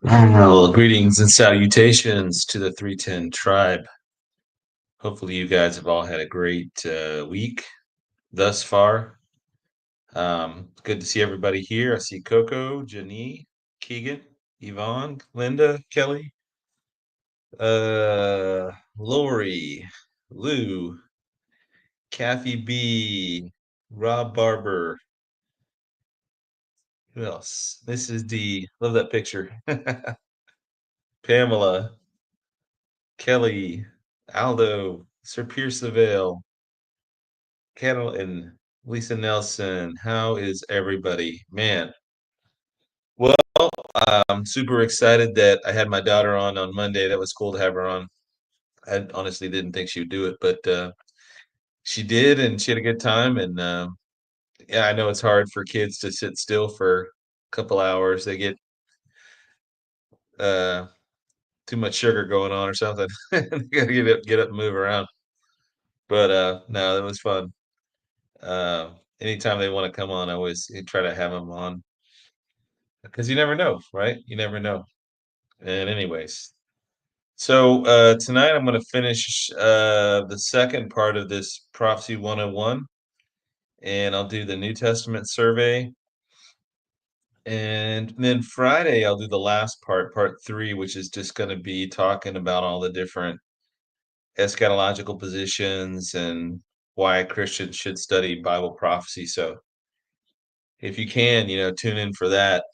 Well, greetings and salutations to the 310 tribe. Hopefully, you guys have all had a great week thus far. Good to see everybody here. I see Coco, Janie, Keegan, Yvonne, Linda, Kelly, Lori, Lou, Kathy B, Rob Barber. Who else? Mrs. D. Love that picture. Pamela, Kelly, Aldo, Sir Pierce the Veil, Kendall and Lisa Nelson. How is everybody? Man, well, I'm super excited that I had my daughter on Monday. That was cool to have her on. I honestly didn't think she would do it, but she did, and she had a good time. And yeah, I know it's hard for kids to sit still for a couple hours. They get uh, too much sugar going on or something. They gotta get up and move around. But no, it was fun. Anytime they want to come on, I always try to have them on because you never know, right? You never know. And anyways, so tonight I'm going to finish the second part of this Prophecy 101, and I'll do the New Testament survey. And then Friday, I'll do the last part, part three, which is just going to be talking about all the different eschatological positions and why Christians should study Bible prophecy. So if you can, tune in for that.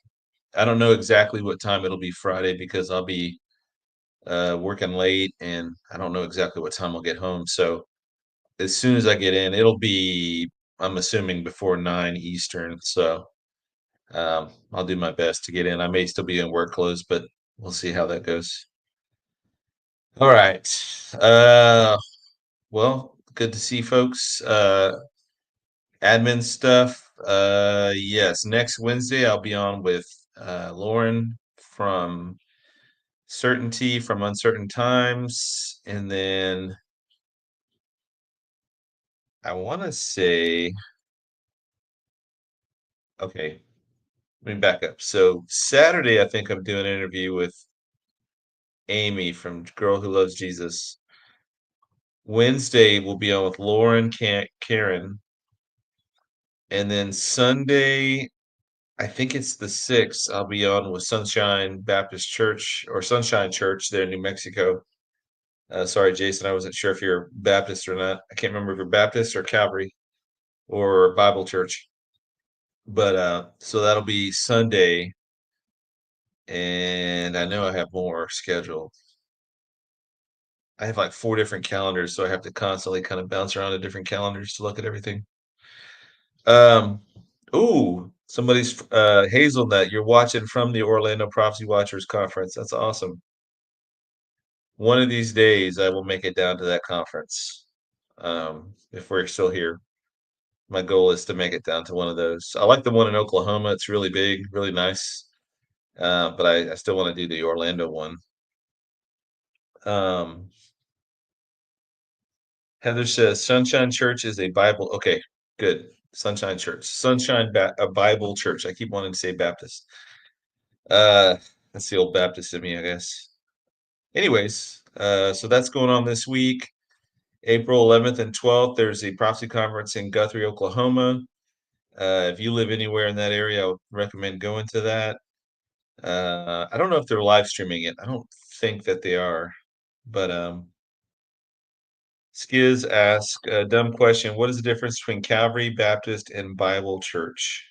I don't know exactly what time it'll be Friday because I'll be working late and I don't know exactly what time I'll get home. So as soon as I get in, it'll be, I'm assuming, before 9 Eastern. So I'll do my best to get in. I may still be in work clothes, but we'll see how that goes. All right. Well, good to see folks. Admin stuff. Yes, next Wednesday I'll be on with Lauren from Certainty from Uncertain Times. And then I want to say, okay, let me back up. So Saturday, I think I'm doing an interview with Amy from Girl Who Loves Jesus. Wednesday, we'll be on with Lauren Karen. And then Sunday, I think it's the 6th, I'll be on with Sunshine Baptist Church or Sunshine Church there in New Mexico. Sorry, Jason, I wasn't sure if you're Baptist or not. I can't remember if you're Baptist or Calvary or Bible Church. But so that'll be Sunday, and I know I have more scheduled. I have like 4 different calendars, so I have to constantly kind of bounce around to different calendars to look at everything. Um, ooh, somebody's Hazelnut, you're watching from the Orlando Prophecy Watchers Conference. That's awesome. One of these days, I will make it down to that conference. If we're still here, my goal is to make it down to one of those. I like the one in Oklahoma. It's really big, really nice. But I still want to do the Orlando one. Um, Heather says Sunshine Church is a Bible. Okay, good. Sunshine Church, a Bible Church. I keep wanting to say Baptist. Uh, that's the old Baptist in me, I guess. Anyways, so that's going on this week. April 11th and 12th, there's a prophecy conference in Guthrie, Oklahoma. If you live anywhere in that area, I would recommend going to that. I don't know if they're live streaming it. I don't think that they are, but Skiz asks a dumb question. What is the difference between Calvary, Baptist, and Bible church?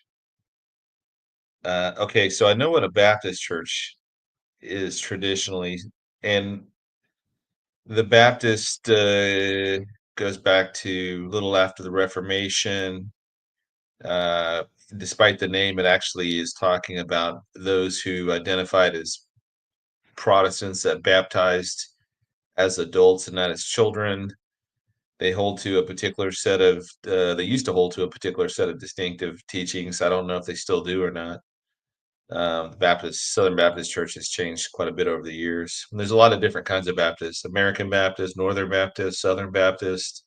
Okay, so I know what a Baptist church is traditionally, and the Baptist goes back to a little after the Reformation. Uh, Despite the name, it actually is talking about those who identified as Protestants that baptized as adults and not as children. They hold to a particular set of, they used to hold to a particular set of distinctive teachings. I don't know if they still do or not. Southern Baptist Church has changed quite a bit over the years. And there's a lot of different kinds of Baptists: American Baptist, Northern Baptist, Southern Baptist,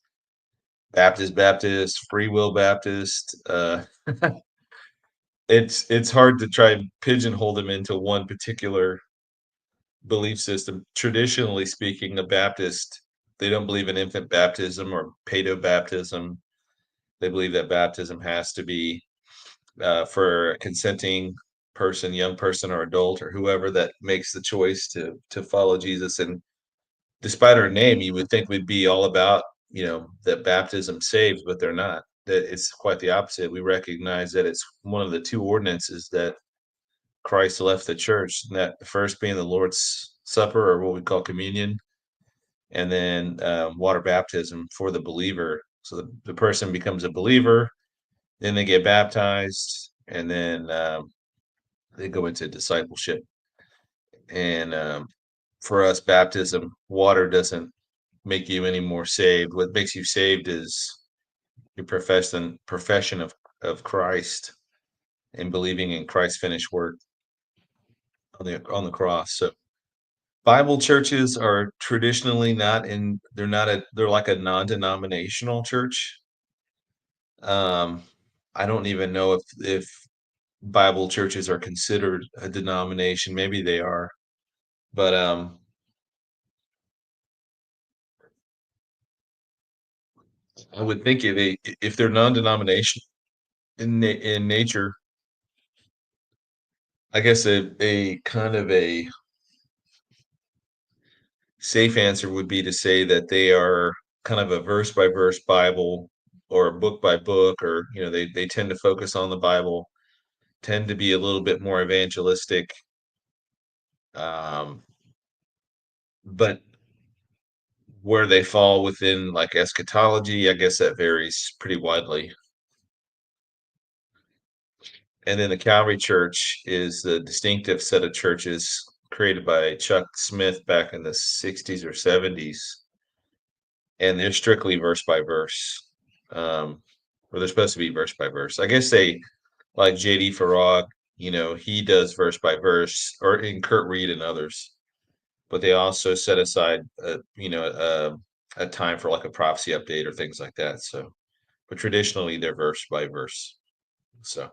Baptist, Free Will Baptist. It's hard to try and pigeonhole them into one particular belief system. Traditionally speaking, a Baptist, they don't believe in infant baptism or paedo-baptism. They believe that baptism has to be for a consenting person, young person or adult or whoever that makes the choice to follow Jesus. And despite our name, you would think we'd be all about, that baptism saves, but they're not. That it's quite the opposite. We recognize that it's one of the two ordinances that Christ left the church, and that the first being the Lord's Supper, or what we call communion, and then water baptism for the believer. So the person becomes a believer, then they get baptized, and then they go into discipleship. And for us, baptism, water doesn't make you any more saved. What makes you saved is your profession of Christ and believing in Christ's finished work on the cross. So Bible churches are traditionally not in. They're like a non-denominational church. Um, I don't even know if Bible churches are considered a denomination. Maybe they are, but I would think if they're non-denomination in nature, I guess a kind of a safe answer would be to say that they are kind of a verse by verse Bible or a book by book, or they tend to focus on the Bible, tend to be a little bit more evangelistic. Um, but where they fall within like eschatology, I guess that varies pretty widely. And then the Calvary Church is the distinctive set of churches created by Chuck Smith back in the 60s or 70s. And they're strictly verse by verse. Or they're supposed to be verse by verse. I guess they like JD Farag, he does verse by verse, or in Kurt Reed and others. But they also set aside a time for like a prophecy update or things like that. So, but traditionally they're verse by verse. So,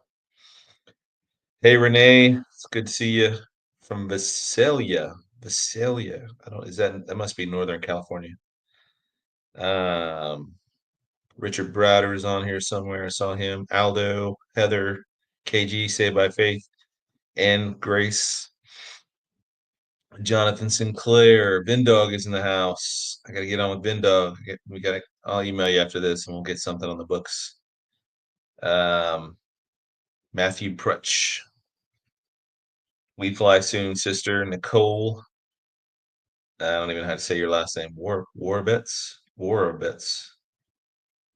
hey Renee, it's good to see you from Visalia. Visalia. I don't. Is that must be Northern California? Um, Richard Browder is on here somewhere. I saw him. Aldo, Heather, KG, Saved by Faith, and Grace. Jonathan Sinclair, Vindog is in the house. I got to get on with Vindog. We got. I'll email you after this, and we'll get something on the books. Um, Matthew Prutch. We fly soon, sister Nicole. I don't even know how to say your last name. Warbets. Warbets.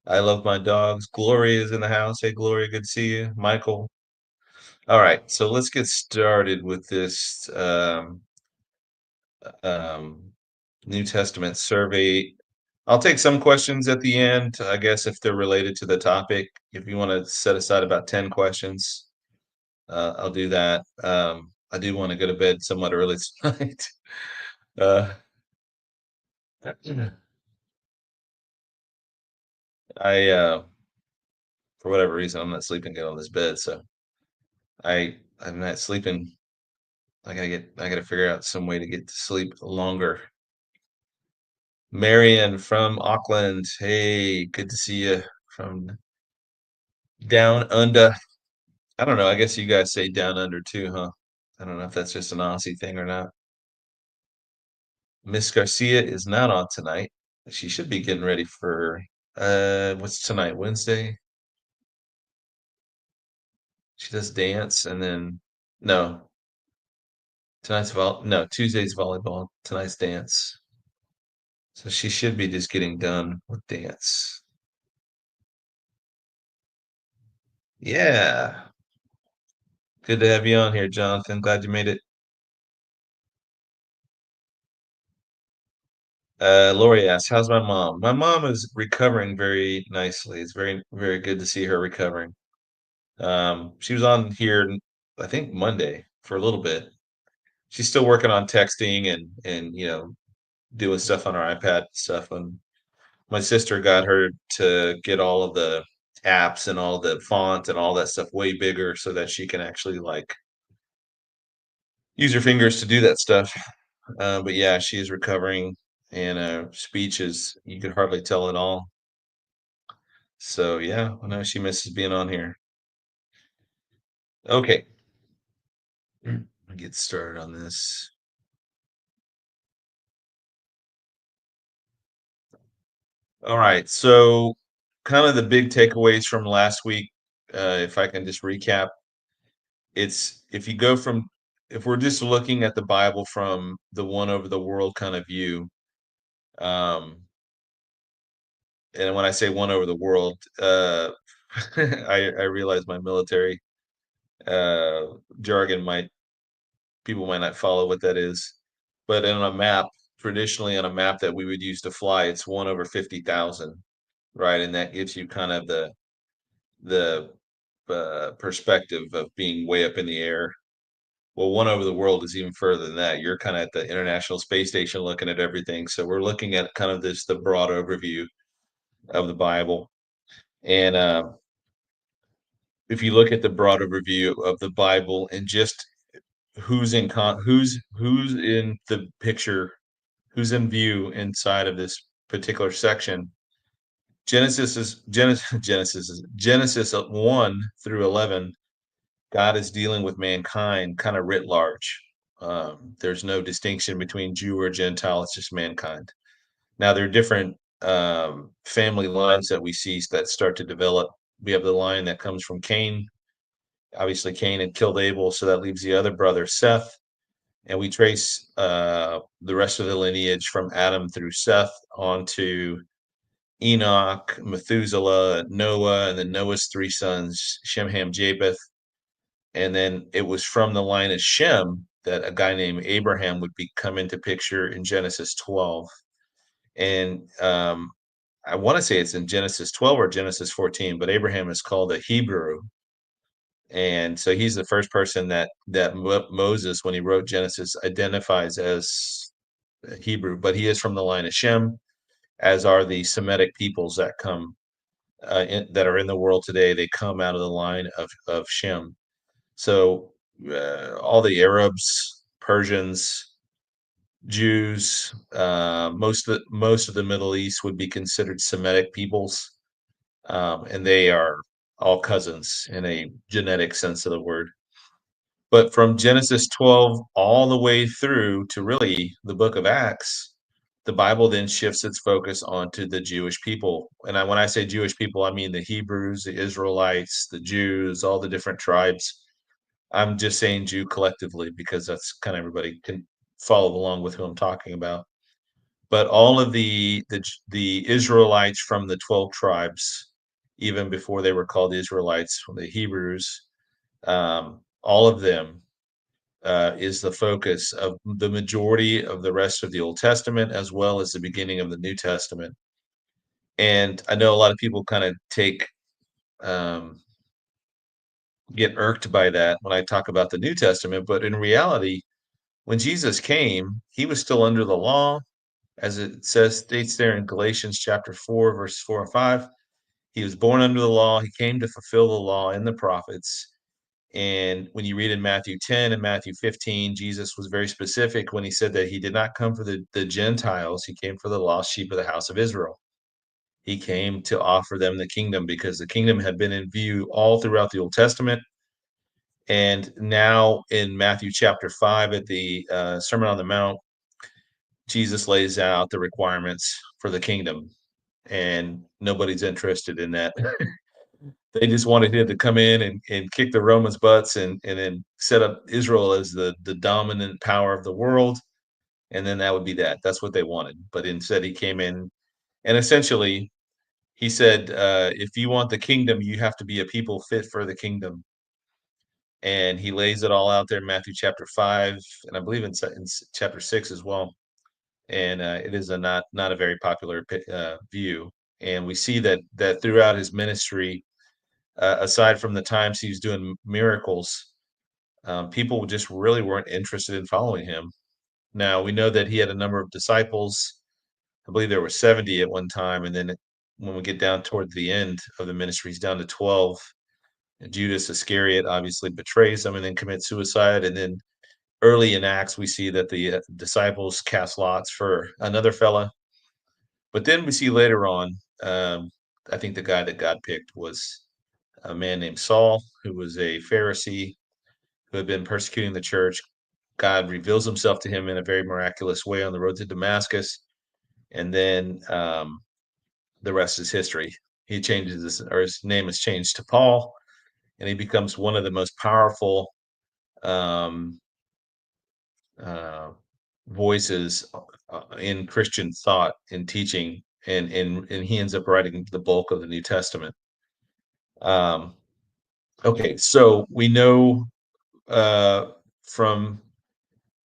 I love my dogs. Gloria is in the house. Hey, Gloria, good to see you. Michael. All right, so let's get started with this um, New Testament survey. I'll take some questions at the end, I guess, if they're related to the topic. If you want to set aside about 10 questions, I'll do that. I do want to go to bed somewhat early tonight. uh, for whatever reason, I'm not sleeping good on this bed, so I'm not sleeping. I gotta figure out some way to get to sleep longer. Marion from Auckland. Hey, good to see you from down under. I don't know. I guess you guys say down under too, huh? I don't know if that's just an Aussie thing or not. Miss Garcia is not on tonight. She should be getting ready for what's tonight? Wednesday? She does dance and then no, no, Tuesday's volleyball, tonight's dance. So she should be just getting done with dance. Yeah. Good to have you on here, Jonathan. Glad you made it. Lori asks, "How's my mom?" My mom is recovering very nicely. It's very, very good to see her recovering. She was on here, I think Monday for a little bit. She's still working on texting and doing stuff on her iPad and stuff. And my sister got her to get all of the apps and all the font and all that stuff way bigger so that she can actually like use her fingers to do that stuff. But yeah, she is recovering, and speech is you could hardly tell at all. So yeah, I know she misses being on here. Okay, get started on this. All right, so kind of the big takeaways from last week, if I can just recap, it's if you go from if we're just looking at the Bible from the one over the world kind of view, um, and when I say one over the world, I realize my military uh, jargon might people might not follow what that is, but in a map, traditionally on a map that we would use to fly, it's 1 over 50,000, right? And that gives you kind of the perspective of being way up in the air. Well, 1 over the world is even further than that. You're kinda at the International Space Station looking at everything, so we're looking at kind of the broad overview of the Bible, and, if you look at the broad overview of the Bible and just who's in the picture, who's in view inside of this particular section, Genesis 1 through 11, God is dealing with mankind kind of writ large. There's no distinction between Jew or Gentile, it's just mankind. Now, there are different family lines that we see that start to develop. We have the line that comes from Cain. Obviously, Cain had killed Abel, so that leaves the other brother, Seth. And we trace the rest of the lineage from Adam through Seth onto Enoch, Methuselah, Noah, and then Noah's three sons, Shem, Ham, Japheth. And then it was from the line of Shem that a guy named Abraham would come into picture in Genesis 12. And I want to say it's in Genesis 12 or Genesis 14, but Abraham is called a Hebrew. And so he's the first person that Moses, when he wrote Genesis, identifies as Hebrew, but he is from the line of Shem, as are the Semitic peoples that come that are in the world today. They come out of the line of Shem. So all the Arabs, Persians, Jews, most of the Middle East would be considered Semitic peoples, and they are all cousins in a genetic sense of the word. But from Genesis 12 all the way through to really the book of Acts, the Bible then shifts its focus onto the Jewish people. And when I say Jewish people, I mean the Hebrews, the Israelites, the Jews, all the different tribes. I'm just saying Jew collectively because that's kind of everybody can follow along with who I'm talking about. But all of the Israelites from the 12 tribes, even before they were called Israelites, the Hebrews, all of them is the focus of the majority of the rest of the Old Testament as well as the beginning of the New Testament. And I know a lot of people kind of um, get irked by that when I talk about the New Testament, but in reality, when Jesus came, he was still under the law, as it states there in Galatians chapter 4, verses 4 and 5. He was born under the law. He came to fulfill the law and the prophets. And when you read in Matthew 10 and Matthew 15, Jesus was very specific when he said that he did not come for the Gentiles. He came for the lost sheep of the house of Israel. He came to offer them the kingdom because the kingdom had been in view all throughout the Old Testament. And now in Matthew chapter 5 at the Sermon on the Mount, Jesus lays out the requirements for the kingdom. And nobody's interested in that. They just wanted him to come in and kick the Romans' butts and then set up Israel as the dominant power of the world. And then that would be that. That's what they wanted. But instead, he came in and essentially he said, if you want the kingdom, you have to be a people fit for the kingdom. And he lays it all out there in Matthew chapter 5, and I believe in chapter 6 as well. And it is not a very popular view. And we see that throughout his ministry, aside from the times he was doing miracles, people just really weren't interested in following him. Now we know that he had a number of disciples. I believe there were 70 at one time, and then when we get down toward the end of the ministry, he's down to 12. And Judas Iscariot obviously betrays him and then commits suicide. And then early in Acts, we see that the disciples cast lots for another fella. But then we see later on, I think the guy that God picked was a man named Saul, who was a Pharisee who had been persecuting the church. God reveals himself to him in a very miraculous way on the road to Damascus. And then the rest is history. He changes his, or his name is changed to Paul, and he becomes one of the most powerful um, uh, voices in Christian thought and teaching, and he ends up writing the bulk of the New Testament. Um, okay, so we know from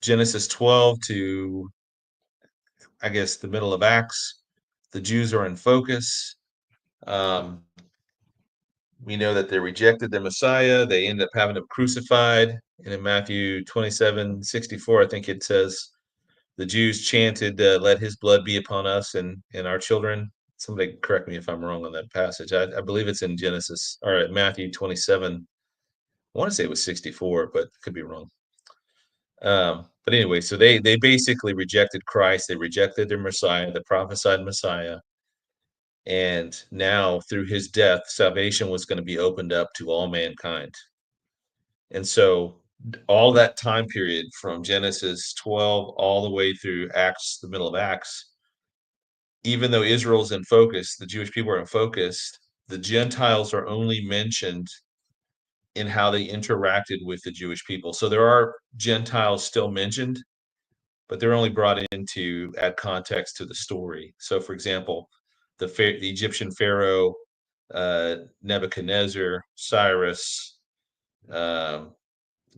Genesis 12 to, I guess, the middle of Acts, the Jews are in focus. Um, we know that they rejected their Messiah. They end up having him crucified. And in Matthew 27:64, I think it says, the Jews chanted, let his blood be upon us and our children. Somebody correct me if I'm wrong on that passage. I believe it's in Genesis or Matthew 27. I want to say it was 64, but could be wrong. But anyway, so they basically rejected Christ. They rejected their Messiah, the prophesied Messiah. And now through his death, salvation was going to be opened up to all mankind. And so all that time period from Genesis 12 all the way through Acts, the middle of Acts, even though Israel's in focus, the Jewish people are in focus, the Gentiles are only mentioned in how they interacted with the Jewish people. So there are Gentiles still mentioned, but they're only brought in to add context to the story. So, for example, the Egyptian Pharaoh, Nebuchadnezzar, Cyrus, um,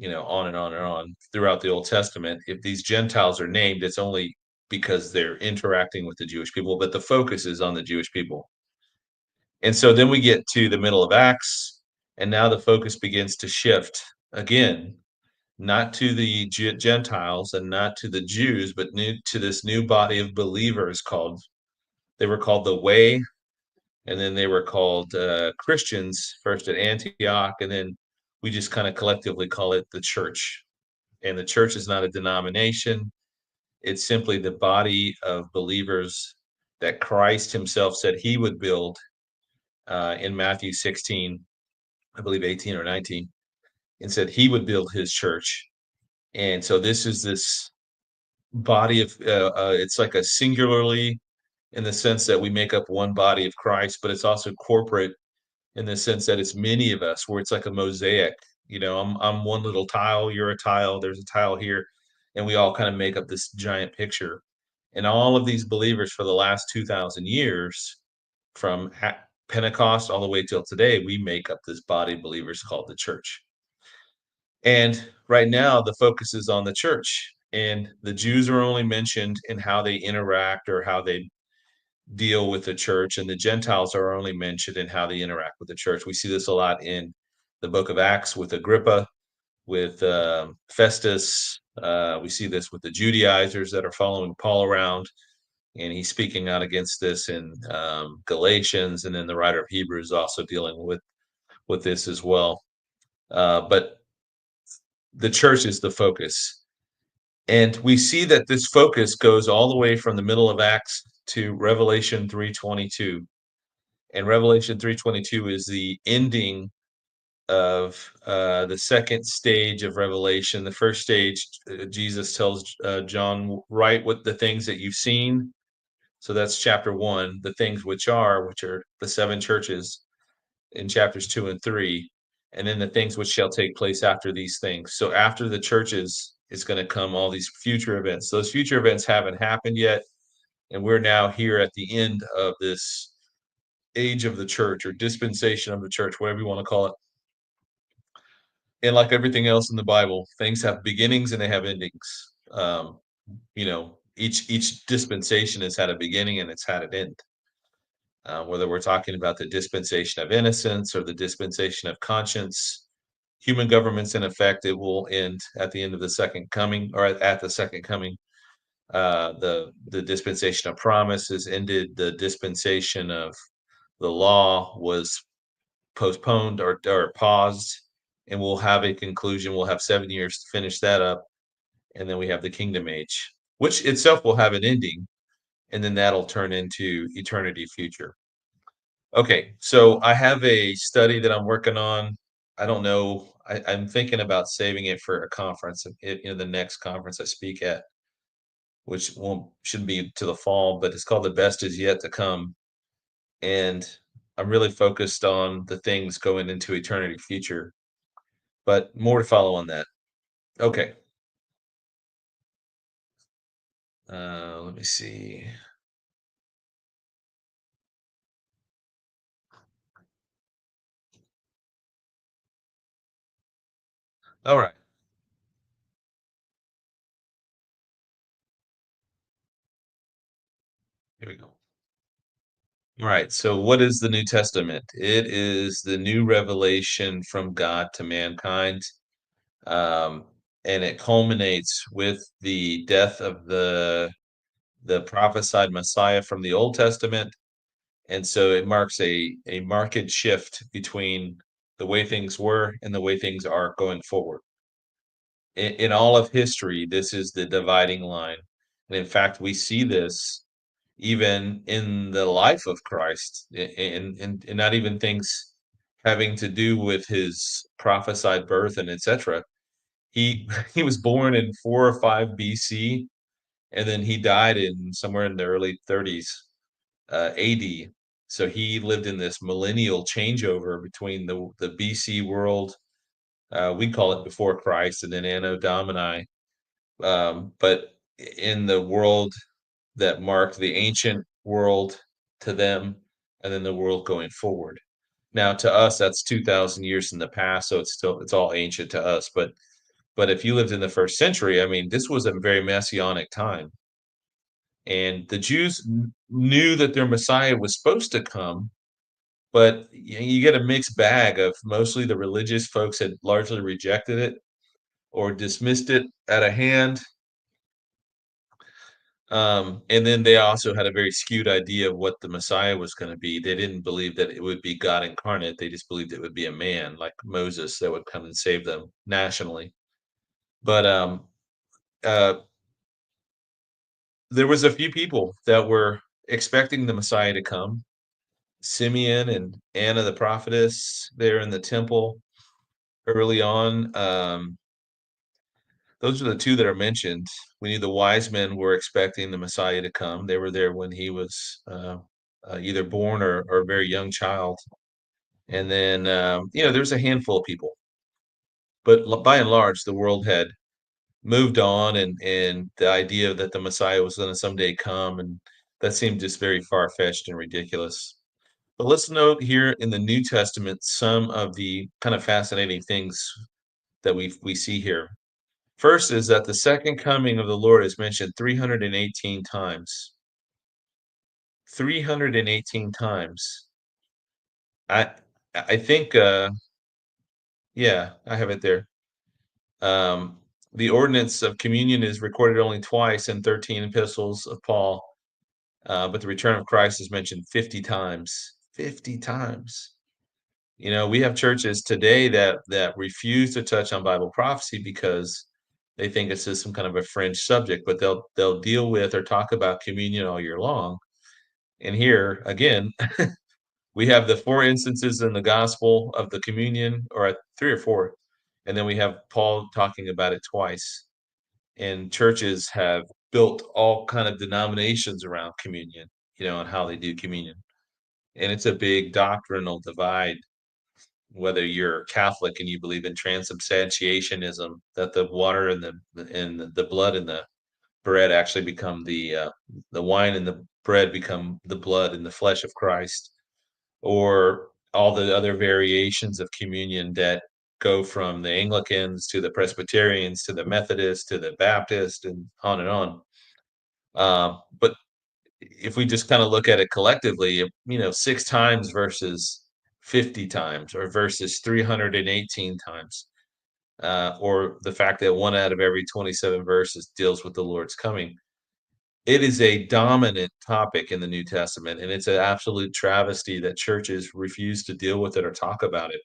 on and on and on throughout the Old Testament. If these Gentiles are named, it's only because they're interacting with the Jewish people, but the focus is on the Jewish people. And so then we get to the middle of Acts, and now the focus begins to shift again, not to the Gentiles and not to the Jews, but to this new body of believers they were called the Way, and then they were called Christians first at Antioch, and then we just kind of collectively call it the church. And the church is not a denomination, it's simply the body of believers that Christ himself said he would build in Matthew 16, I believe 18 or 19, and said he would build his church. And so this body of it's like a singularly in the sense that we make up one body of Christ, but it's also corporate in the sense that it's many of us, where it's like a mosaic. I'm one little tile, you're a tile, there's a tile here, and we all kind of make up this giant picture. And all of these believers for the last 2,000 years, from Pentecost all the way till today, we make up this body of believers called the church. And right now, the focus is on the church, and the Jews are only mentioned in how they interact or how they deal with the church, and the Gentiles are only mentioned in how they interact with the church. We see this a lot in the book of Acts with Agrippa, with Festus. We see this with the Judaizers that are following Paul around, and he's speaking out against this in Galatians, and then the writer of Hebrews also dealing with this as well. But the church is the focus. And we see that this focus goes all the way from the middle of Acts to Revelation 3:22. And Revelation 3:22 is the ending of the second stage of Revelation. The first stage, Jesus tells John, write what the things that you've seen. So that's chapter 1, the things which are the seven churches in chapters 2 and 3, and then the things which shall take place after these things. So after the churches is going to come all these future events. Those future events haven't happened yet, and we're now here at the end of this age of the church or dispensation of the church, whatever you want to call it. And like everything else in the Bible, things have beginnings and they have endings. Each dispensation has had a beginning and it's had an end. Whether we're talking about the dispensation of innocence or the dispensation of conscience, human government's in effect, it will end at the end of the second coming, or at the second coming. The dispensation of promise is ended. The dispensation of the law was postponed or paused, and we'll have a conclusion. We'll have 7 years to finish that up. and then we have the kingdom age, which itself will have an ending, and then that'll turn into eternity future. Okay, so I have a study that I'm working on. I don't know. I'm thinking about saving it for a conference, the next conference I speak at, which won't shouldn't be to the fall, but it's called "The Best Is Yet to Come," and I'm really focused on the things going into eternity future. But more to follow on that. Okay, let me see. All right, here we go. All right, so what is the New Testament? It is the new revelation from God to mankind. Um, and it culminates with the death of the prophesied Messiah from the Old Testament, and so it marks a marked shift between the way things were and the way things are going forward. In all of history, this is the dividing line, and in fact, we see this even in the life of Christ, and not even things having to do with his prophesied birth and etc. He he was born in 4 or 5 BC, and then he died in somewhere in the early 30s, AD. So he lived in this millennial changeover between the BC world, we call it before Christ, and then Anno Domini, but in the world that marked the ancient world to them, and then the world going forward. Now, to us, that's 2,000 years in the past, so it's all ancient to us, but if you lived in the first century, I mean, this was a very messianic time. And the Jews knew that their Messiah was supposed to come, but you get a mixed bag of mostly the religious folks had largely rejected it or dismissed it at a hand. And then they also had a very skewed idea of what the Messiah was going to be. They didn't believe that it would be God incarnate. They just believed it would be a man like Moses that would come and save them nationally. But uh, there was a few people that were expecting the Messiah to come. Simeon and Anna the prophetess there in the temple early on. Those are the two that are mentioned. We knew the wise men were expecting the Messiah to come. They were there when he was either born or a very young child. And then, there's a handful of people, but by and large, the world had moved on, and the idea that the Messiah was going to someday come, and that seemed just very far fetched and ridiculous. But let's note here in the New Testament some of the kind of fascinating things that we see here. First is that the second coming of the Lord is mentioned 318 times. 318 times. I I think yeah, I have it there. Um the ordinance of communion is recorded only twice in 13 epistles of Paul, but the return of Christ is mentioned 50 times. 50 times. We have churches today that refuse to touch on Bible prophecy because they think it's just some kind of a fringe subject, but they'll deal with or talk about communion all year long. And here again, we have the 4 instances in the gospel of the communion, or 3 or 4, and then we have Paul talking about it twice. And churches have built all kind of denominations around communion, and how they do communion. And it's a big doctrinal divide whether you're Catholic and you believe in transubstantiationism, that the water and the blood and the bread actually become the wine and the bread become the blood and the flesh of Christ, or all the other variations of communion that go from the Anglicans to the Presbyterians to the Methodists to the Baptist and on and on. But if we just kind of look at it collectively, 6 times versus 50 times or versus 318 times, or the fact that 1 out of every 27 verses deals with the Lord's coming. It is a dominant topic in the New Testament, and it's an absolute travesty that churches refuse to deal with it or talk about it.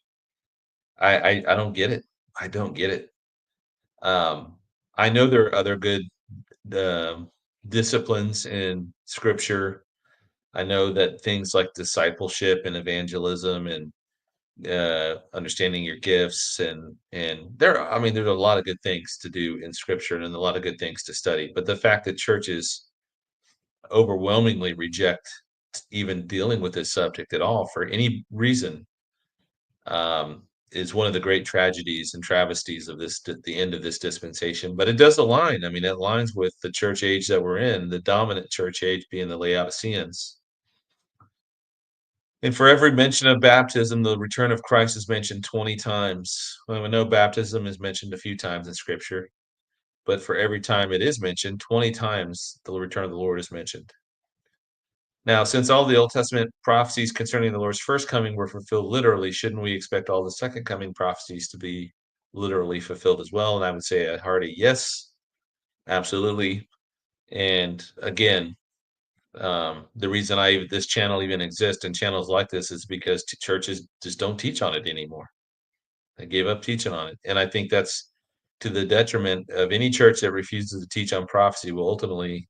I don't get it. I don't get it. Um, I know there are other good um, disciplines in Scripture. I know that things like discipleship and evangelism and understanding your gifts and I mean, there's a lot of good things to do in Scripture and a lot of good things to study. But the fact that churches overwhelmingly reject even dealing with this subject at all for any reason is one of the great tragedies and travesties of the end of this dispensation. But it does align. I mean, it aligns with the church age that we're in, the dominant church age being the Laodiceans. And for every mention of baptism, the return of Christ is mentioned 20 times. Well, we know baptism is mentioned a few times in Scripture, but for every time it is mentioned, 20 times the return of the Lord is mentioned. Now, since all the Old Testament prophecies concerning the Lord's first coming were fulfilled literally, shouldn't we expect all the second coming prophecies to be literally fulfilled as well? And I would say a hearty yes, absolutely. And again, the reason this channel even exists and channels like this is because churches just don't teach on it anymore. They gave up teaching on it, and I think that's to the detriment of any church that refuses to teach on prophecy will ultimately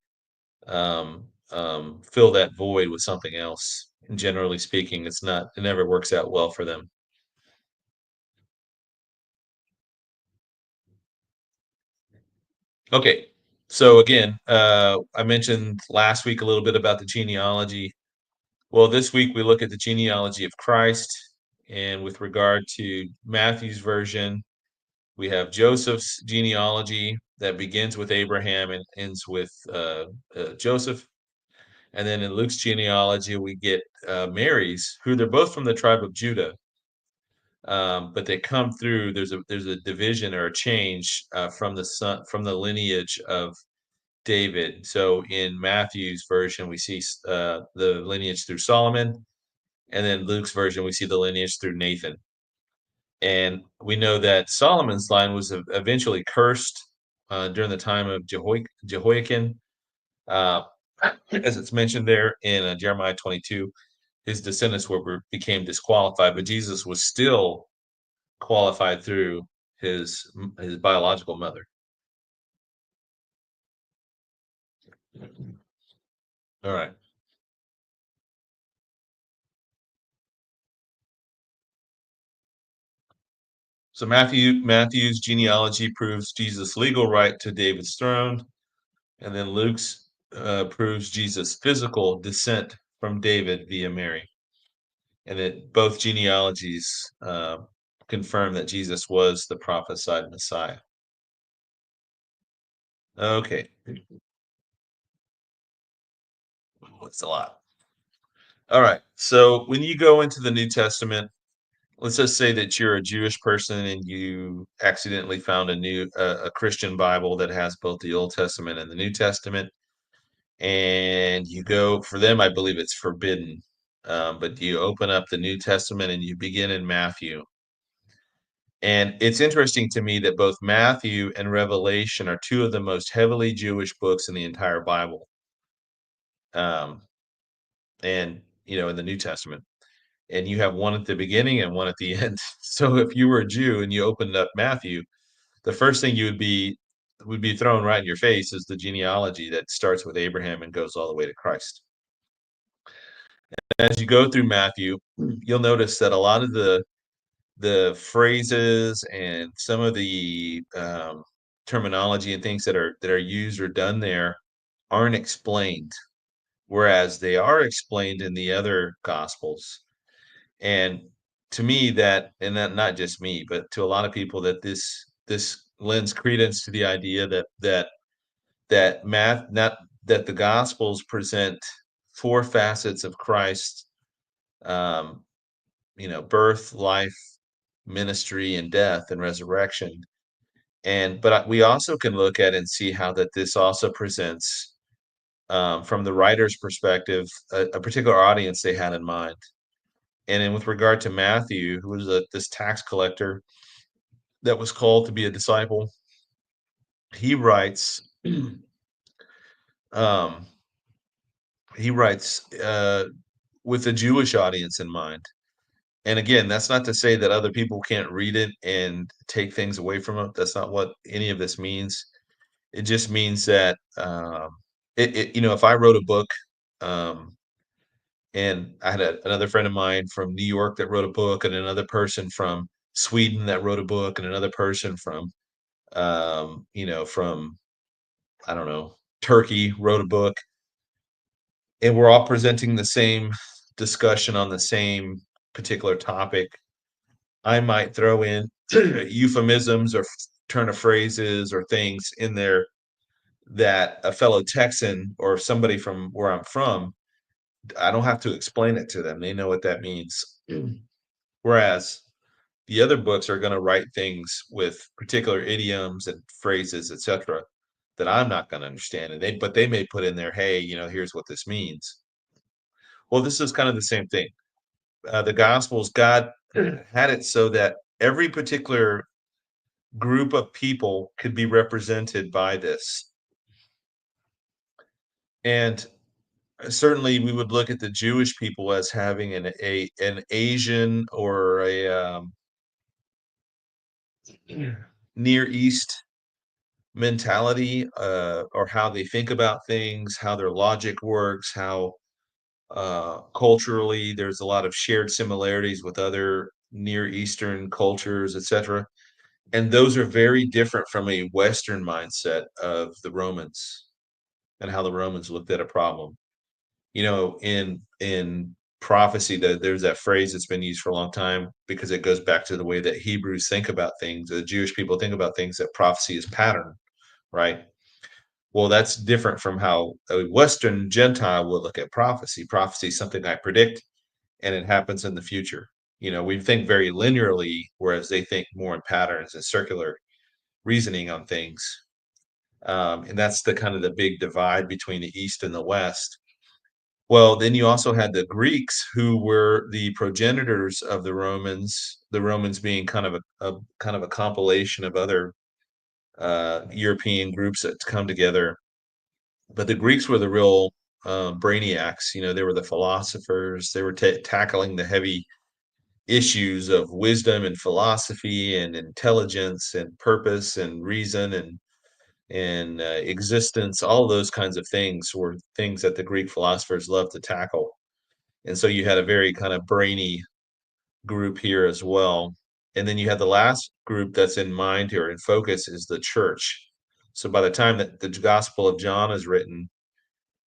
fill that void with something else. And generally speaking, it never works out well for them. Okay, so again, I mentioned last week a little bit about the genealogy. Well, this week we look at the genealogy of Christ, and with regard to Matthew's version, we have Joseph's genealogy that begins with Abraham and ends with Joseph. And then in Luke's genealogy, we get Mary's, who they're both from the tribe of Judah, but they come through. There's a division or a change from the lineage of David. So in Matthew's version, we see the lineage through Solomon, and then Luke's version, we see the lineage through Nathan. And we know that Solomon's line was eventually cursed during the time of Jehoiakim, uh, as it's mentioned there in Jeremiah 22. His descendants became disqualified, but Jesus was still qualified through his biological mother. All right. So Matthew's genealogy proves Jesus' legal right to David's throne, and then Luke's proves Jesus' physical descent from David via Mary. And that both genealogies confirm that Jesus was the prophesied Messiah. Okay, that's a lot. All right. So when you go into the New Testament, let's just say that you're a Jewish person and you accidentally found a Christian Bible that has both the Old Testament and the New Testament, and you go for them. I believe it's forbidden, but you open up the New Testament and you begin in Matthew. And it's interesting to me that both Matthew and Revelation are two of the most heavily Jewish books in the entire Bible, um, and in the New Testament. And you have one at the beginning and one at the end. So if you were a Jew and you opened up Matthew, the first thing would be thrown right in your face is the genealogy that starts with Abraham and goes all the way to Christ. As you go through Matthew, you'll notice that a lot of the phrases and some of the terminology and things that are used or done there aren't explained, whereas they are explained in the other gospels. And to me, and that not just me, but to a lot of people, that this lends credence to the idea that math not that the gospels present four facets of Christ, um, birth, life, ministry, and death and resurrection. But we also can look at and see how that this also presents, from the writer's perspective, a particular audience they had in mind. And then with regard to Matthew, who was this tax collector that was called to be a disciple, he writes, um, he writes with a Jewish audience in mind. And again, that's not to say that other people can't read it and take things away from it. That's not what any of this means. It just means that, if I wrote a book, um, and I had another friend of mine from New York that wrote a book, and another person from Sweden that wrote a book, and another person from I don't know, Turkey wrote a book, and we're all presenting the same discussion on the same particular topic. I might throw in euphemisms or turn of phrases or things in there that a fellow Texan or somebody from where I'm from, I don't have to explain it to them. They know what that means. Whereas the other books are going to write things with particular idioms and phrases, etc., that I'm not going to understand. And they may put in there, hey, here's what this means. Well, this is kind of the same thing. The Gospels, God had it so that every particular group of people could be represented by this. And certainly we would look at the Jewish people as having an Asian or a Near East mentality, or how they think about things, how their logic works, how culturally there's a lot of shared similarities with other Near Eastern cultures, etc. And those are very different from a Western mindset of the Romans and how the Romans looked at a problem. In prophecy, that there's that phrase that's been used for a long time because it goes back to the way that Hebrews think about things. The Jewish people think about things, that prophecy is pattern, right? Well, that's different from how a Western Gentile would look at prophecy. Prophecy is something I predict, and it happens in the future. We think very linearly, whereas they think more in patterns and circular reasoning on things. And that's the kind of the big divide between the East and the West. Well, then you also had the Greeks, who were the progenitors of the Romans being kind of a compilation of other European groups that come together. But the Greeks were the real brainiacs. They were the philosophers. They were tackling the heavy issues of wisdom and philosophy and intelligence and purpose and reason and existence. All those kinds of things were things that the Greek philosophers loved to tackle. And so you had a very kind of brainy group here as well. And then you had the last group that's in mind here in focus is the church. So by the time that the Gospel of John is written,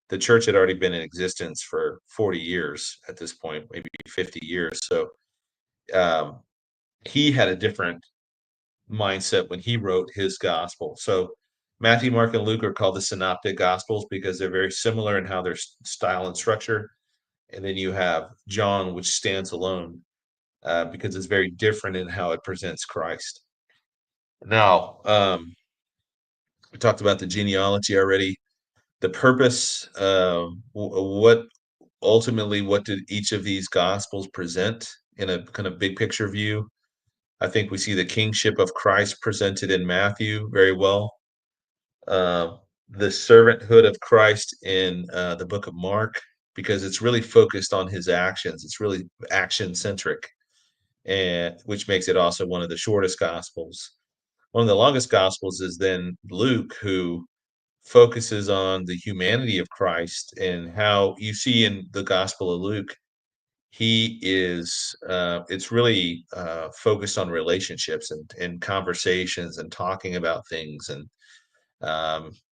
the church had already been in existence for 40 years at this point, maybe 50 years. So um, he had a different mindset when he wrote his gospel. So Matthew, Mark, and Luke are called the synoptic gospels because they're very similar in how their style and structure. And then you have John, which stands alone because it's very different in how it presents Christ. Now, we talked about the genealogy already. The purpose, what did each of these gospels present in a kind of big picture view? I think we see the kingship of Christ presented in Matthew very well. Uh, the servanthood of Christ in the book of Mark, because it's really focused on his actions. It's really action centric, and which makes it also one of the shortest gospels. One of the longest gospels is then Luke, who focuses on the humanity of Christ and how you see in the Gospel of Luke, he is it's really focused on relationships and conversations and talking about things, and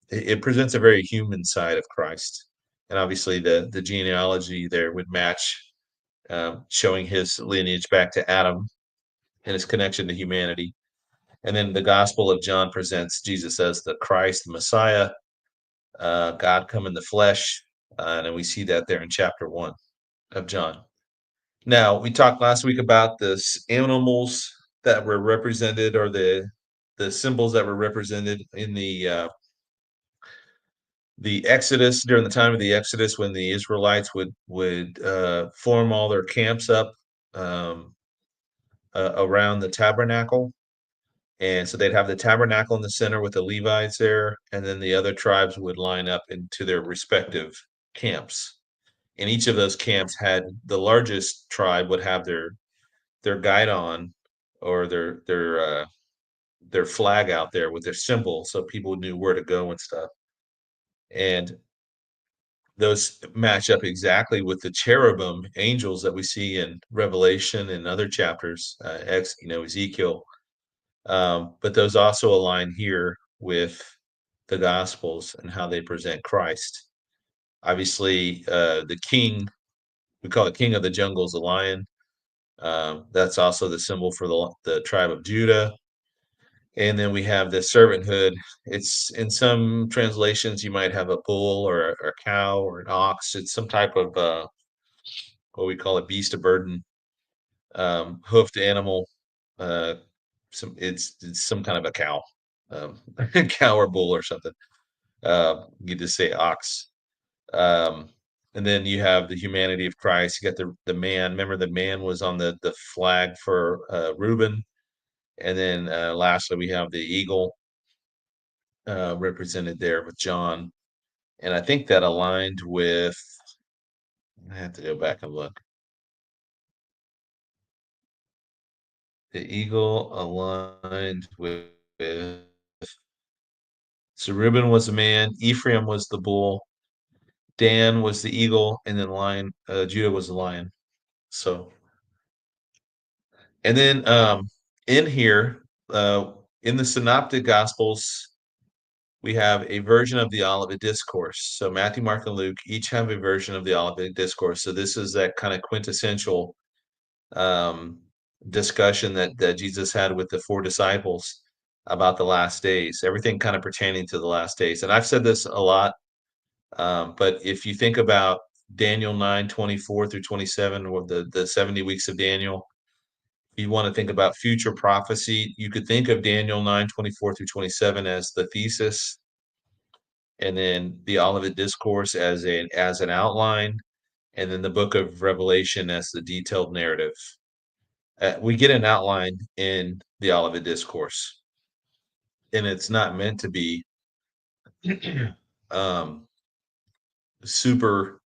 it presents a very human side of Christ. And obviously the genealogy there would match, showing his lineage back to Adam and his connection to humanity. And then the Gospel of John presents Jesus as the Christ, the Messiah, God come in the flesh. And we see that there in chapter 1 of John. Now, we talked last week about the animals that were represented, or the symbols that were represented in the Exodus, during the time of the Exodus, when the Israelites would form all their camps up um, around the tabernacle. And so they'd have the tabernacle in the center with the Levites there, and then the other tribes would line up into their respective camps. And each of those camps had the largest tribe would have their guidon, or their their flag out there with their symbol, so people knew where to go and stuff. And those match up exactly with the cherubim angels that we see in Revelation and other chapters, Ezekiel. But those also align here with the Gospels and how they present Christ. Obviously, the king, we call it King of the Jungle, is a lion. That's also the symbol for the tribe of Judah. And then we have the servanthood. It's in some translations, you might have a bull or a cow or an ox. It's some type of what we call a beast of burden, hoofed animal. Uh, it's some kind of a cow, cow or bull or something. You just say ox. Um, and then you have the humanity of Christ. You got the man. Remember, the man was on the flag for Reuben. And then lastly, we have the eagle represented there with John. And I think that aligned with, I have to go back and look. The eagle aligned with so Reuben was the man, Ephraim was the bull, Dan was the eagle, and then Judah was the lion. So, and then in here, in the Synoptic Gospels, we have a version of the Olivet Discourse. So Matthew, Mark, and Luke each have a version of the Olivet Discourse. So this is that kind of quintessential um, discussion that Jesus had with the four disciples about the last days, everything kind of pertaining to the last days. And I've said this a lot, but if you think about Daniel 9:24 through 27, or the 70 weeks of Daniel, if you want to think about future prophecy, you could think of Daniel 9:24 through 27 as the thesis, and then the Olivet Discourse as an outline, and then the book of Revelation as the detailed narrative. We get an outline in the Olivet Discourse, and it's not meant to be um, super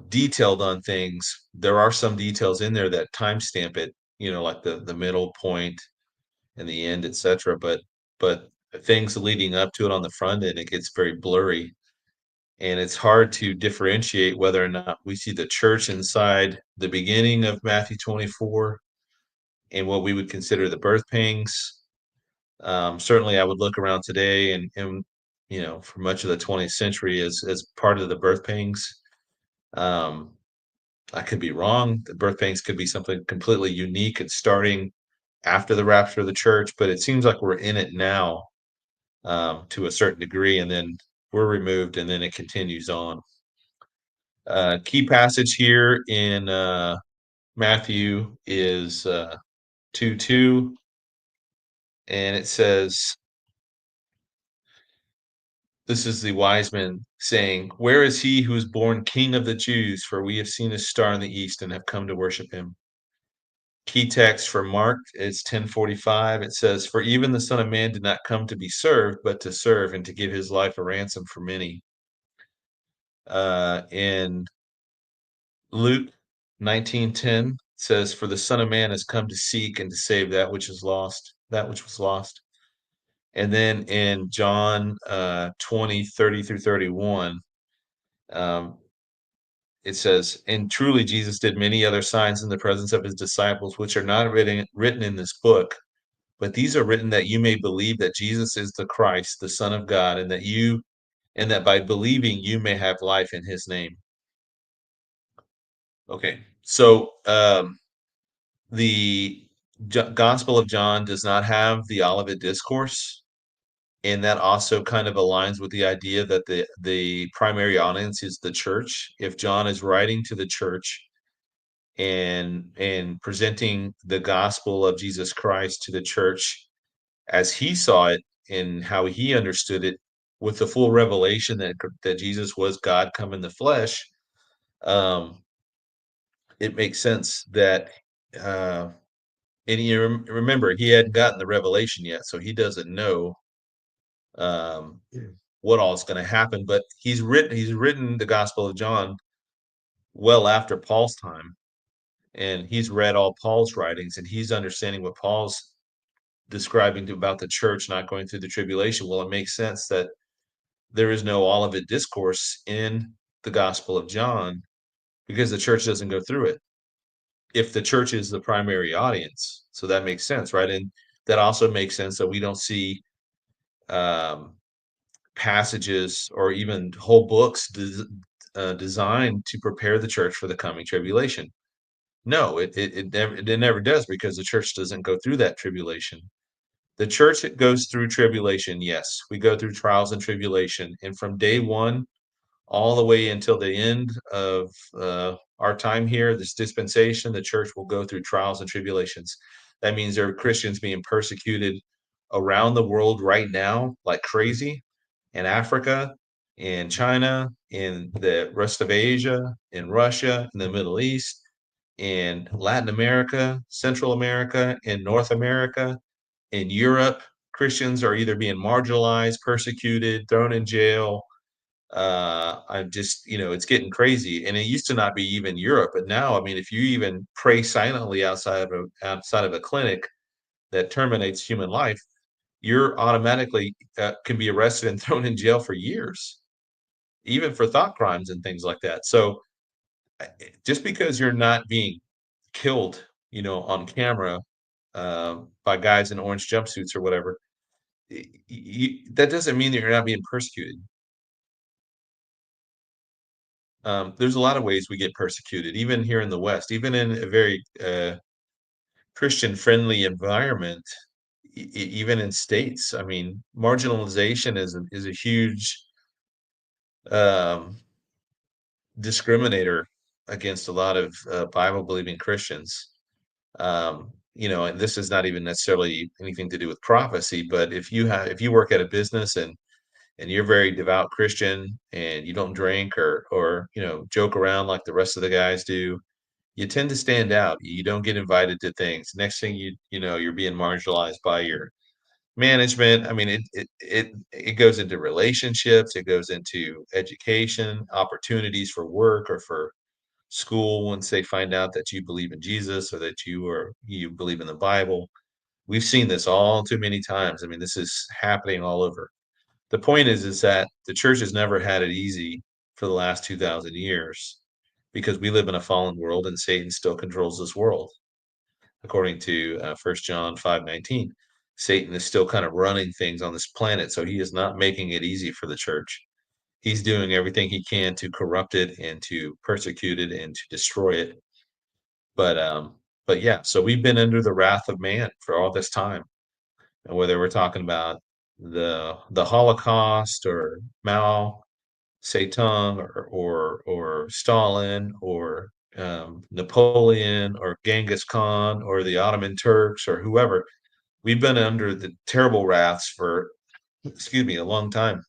detailed on things. There are some details in there that timestamp it, like the middle point and the end, etc. But things leading up to it on the front end, it gets very blurry, and it's hard to differentiate whether or not we see the church inside the beginning of Matthew 24 and what we would consider the birth pangs. Certainly, I would look around today and for much of the 20th century as part of the birth pangs. Um, I could be wrong. The birth pangs could be something completely unique and starting after the rapture of the church, but it seems like we're in it now to a certain degree, and then we're removed, and then it continues on. Key passage here in Matthew is 2:2, and it says, this is the wise men saying, "Where is he who is born King of the Jews? For we have seen his star in the east and have come to worship him." Key text for Mark is 10:45. It says, "For even the Son of Man did not come to be served, but to serve and to give his life a ransom for many." In Luke 19:10 says, "For the Son of Man has come to seek and to save that which is lost, that which was lost." And then in John 20:30 through 31, um, it says, "And truly Jesus did many other signs in the presence of his disciples, which are not written in this book. But these are written that you may believe that Jesus is the Christ, the Son of God, and that by believing you may have life in his name." Okay. So the Gospel of John does not have the Olivet Discourse, and that also kind of aligns with the idea that the primary audience is the church. If John is writing to the church and presenting the gospel of Jesus Christ to the church as he saw it and how he understood it, with the full revelation that Jesus was God come in the flesh, um, it makes sense that and you remember, he hadn't gotten the revelation yet, so he doesn't know um, what all is going to happen. But he's written the Gospel of John well after Paul's time, and he's read all Paul's writings, and he's understanding what Paul's describing about the church not going through the tribulation. Well, it makes sense that there is no Olivet discourse in the Gospel of John because the church doesn't go through it. If the church is the primary audience, so that makes sense, right? And that also makes sense that we don't see um, passages or even whole books designed to prepare the church for the coming tribulation. No, it never does, because the church doesn't go through that tribulation. The church goes through tribulation, yes. We go through trials and tribulation, and from day one all the way until the end of our time here, this dispensation, the church will go through trials and tribulations. That means there are Christians being persecuted around the world right now, like crazy, in Africa, in China, in the rest of Asia, in Russia, in the Middle East, in Latin America, Central America, in North America, in Europe. Christians are either being marginalized, persecuted, thrown in jail. I'm just, it's getting crazy. And it used to not be even Europe, but now, I mean, if you even pray silently outside of a clinic that terminates human life, you're automatically can be arrested and thrown in jail for years, even for thought crimes and things like that. So just because you're not being killed, on camera by guys in orange jumpsuits or whatever, that doesn't mean that you're not being persecuted. There's a lot of ways we get persecuted, even here in the West, even in a very Christian-friendly environment, even in states. I mean, marginalization is a huge um, discriminator against a lot of Bible-believing Christians. And this is not even necessarily anything to do with prophecy, but if you work at a business and you're very devout Christian and you don't drink or joke around like the rest of the guys do, you tend to stand out. You don't get invited to things. Next thing you're being marginalized by your management. I mean, it goes into relationships, it goes into education, opportunities for work or for school once they find out that you believe in Jesus or that you believe in the Bible. We've seen this all too many times. I mean, this is happening all over. The point is that the church has never had it easy for the last 2,000 years because we live in a fallen world and Satan still controls this world. According to 1 John 5:19, Satan is still kind of running things on this planet, so he is not making it easy for the church. He's doing everything he can to corrupt it and to persecute it and to destroy it. But yeah, so we've been under the wrath of man for all this time. And whether we're talking about the Holocaust or Mao Zedong or Stalin or Napoleon or Genghis Khan or the Ottoman Turks or whoever, we've been under the terrible wraths for, excuse me, a long time.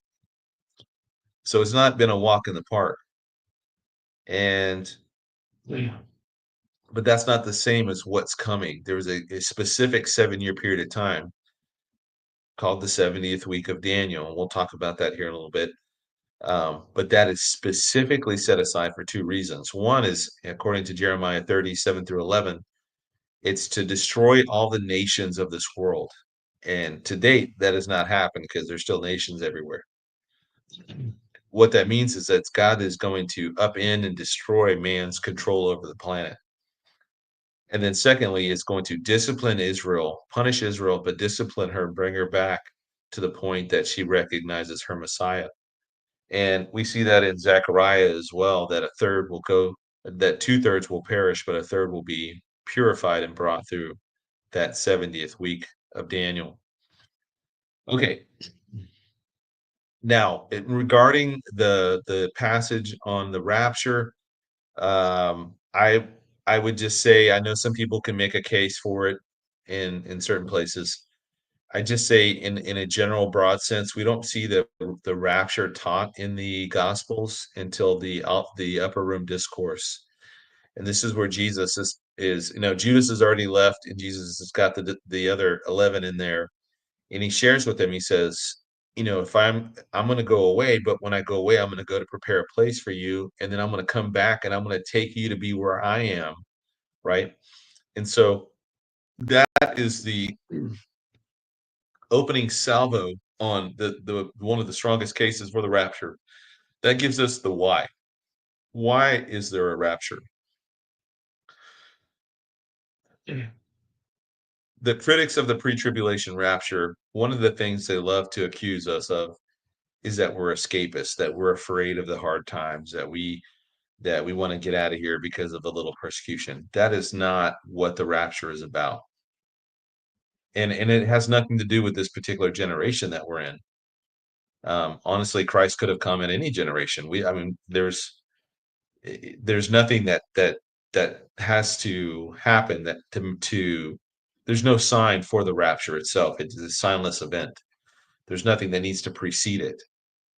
So it's not been a walk in the park. And yeah. But that's not the same as what's coming. There was a specific 7-year period of time called the 70th week of Daniel, and we'll talk about that here in a little bit. But that is specifically set aside for two reasons. One is, according to Jeremiah 37 through 11, it's to destroy all the nations of this world. And to date, that has not happened because there's still nations everywhere. What that means is that God is going to upend and destroy man's control over the planet. And then secondly, it's going to discipline Israel, punish Israel, but discipline her, bring her back to the point that she recognizes her Messiah. And we see that in Zechariah as well, that that 2/3 will perish, but a third will be purified and brought through that 70th week of Daniel. Okay. Now, regarding the passage on the rapture, um, I I would just say I know some people can make a case for it in certain places. I just say in a general broad sense, we don't see the rapture taught in the Gospels until the upper room discourse. And this is where Jesus is Judas has already left and Jesus has got the other 11 in there. And he shares with them, he says, if I'm going to go away, but when I go away, I'm going to go to prepare a place for you. And then I'm going to come back and I'm going to take you to be where I am. Right. And so that is opening salvo on the one of the strongest cases for the rapture. That gives us the why. Why is there a rapture? The critics of the pre-tribulation rapture, one of the things they love to accuse us of is that we're escapists, that we're afraid of the hard times, that we want to get out of here because of a little persecution. That is not what the rapture is about. And it has nothing to do with this particular generation that we're in. Honestly, Christ could have come in any generation. I mean, there's nothing that has to happen to there's no sign for the rapture itself. It's a signless event. There's nothing that needs to precede it.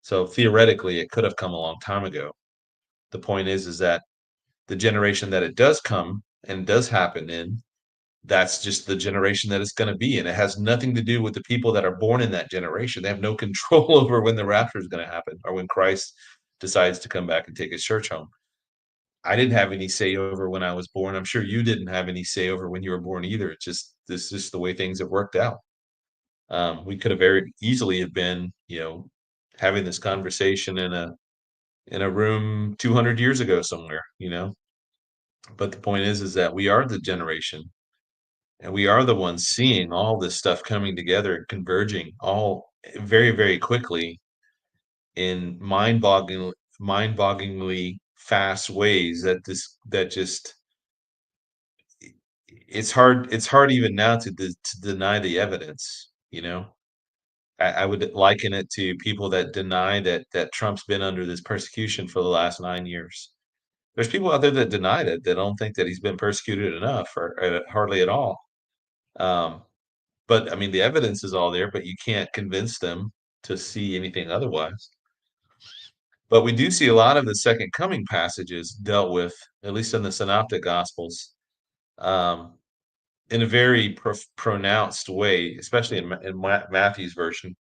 So theoretically, it could have come a long time ago. The point is that the generation that it does come and does happen in, that's just the generation that it's going to be. And it has nothing to do with the people that are born in that generation. They have no control over when the rapture is going to happen or when Christ decides to come back and take his church home. I didn't have any say over when I was born. I'm sure you didn't have any say over when you were born either. It's just this is the way things have worked out. We could have very easily have been, having this conversation in a room 200 years ago somewhere. But the point is that we are the generation, and we are the ones seeing all this stuff coming together and converging all very, very quickly in mind-bogglingly fast ways that just it's hard even now to deny the evidence. I would liken it to people that deny that Trump's been under this persecution for the last 9 years. There's people out there that deny it, that don't think that he's been persecuted enough or hardly at all. Um, but I mean, the evidence is all there, but you can't convince them to see anything otherwise. But we do see a lot of the second coming passages dealt with, at least in the Synoptic Gospels, um, in a very pronounced way, especially in Matthew's version,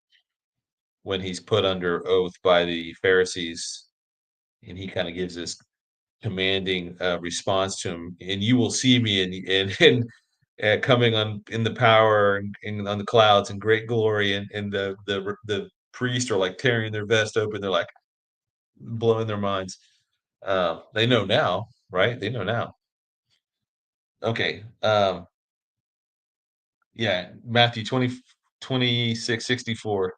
when he's put under oath by the Pharisees, and he kind of gives this commanding response to him, and you will see me and coming on in the power and on the clouds and great glory, and the priests are like tearing their vest open. They're like blowing their minds. They know now, right? They know now. Okay. Yeah, Matthew 26:64.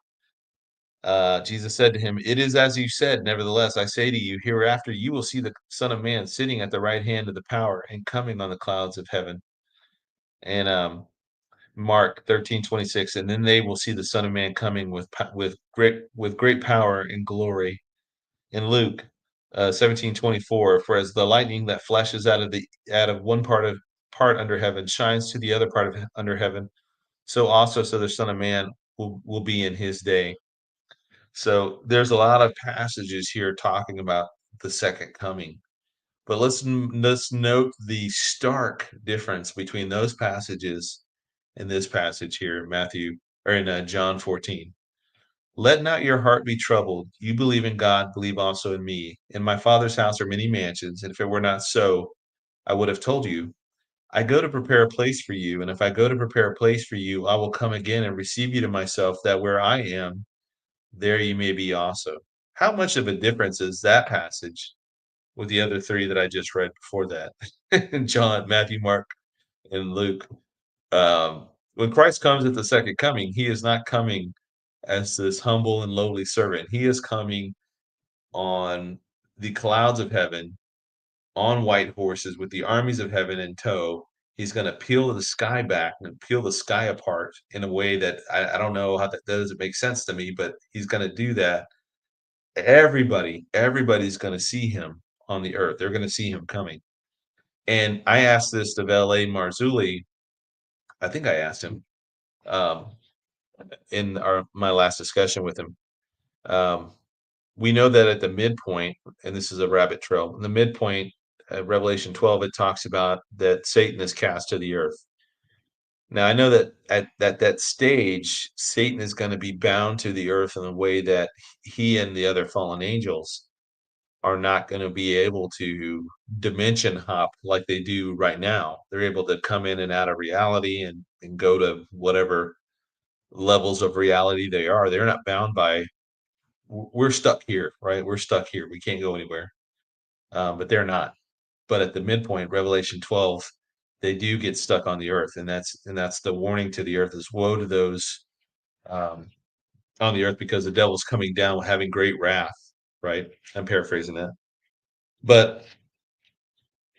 Jesus said to him, "It is as you said. Nevertheless, I say to you, hereafter you will see the Son of Man sitting at the right hand of the power and coming on the clouds of heaven." And Mark 13:26, and then they will see the Son of Man coming with great power and glory. In Luke 17:24, for as the lightning that flashes out of one part under heaven shines to the other part of under heaven, so the Son of Man will be in his day. So there's a lot of passages here talking about the second coming. But let's note the stark difference between those passages and this passage here in Matthew or in John 14. Let not your heart be troubled. You believe in God, believe also in me. In my Father's house are many mansions, and if it were not so, I would have told you. I go to prepare a place for you, and if I go to prepare a place for you, I will come again and receive you to myself, that where I am, there you may be also. How much of a difference is that passage with the other three that I just read before that? John, Matthew, Mark, and Luke. When Christ comes at the second coming, he is not coming as this humble and lowly servant. He is coming on the clouds of heaven, on white horses, with the armies of heaven in tow. He's going to peel the sky back and peel the sky apart in a way that I don't know how that doesn't make sense to me, but he's going to do that. Everybody's going to see him on the earth. They're going to see him coming. And I asked this of L.A. Marzulli. I think I asked him um, in my last discussion with him. Um, we know that at the midpoint, and this is a rabbit trail, in the midpoint, Revelation 12, it talks about that Satan is cast to the earth. Now, I know that at that stage, Satan is going to be bound to the earth in a way that he and the other fallen angels are not going to be able to dimension hop like they do right now. They're able to come in and out of reality and go to whatever levels of reality they are. They're not bound by we're stuck here, right? We're stuck here. We can't go anywhere. But they're not. But at the midpoint, Revelation 12, they do get stuck on the earth, and that's the warning to the earth is woe to those um, on the earth because the devil's coming down having great wrath, right? I'm paraphrasing that. But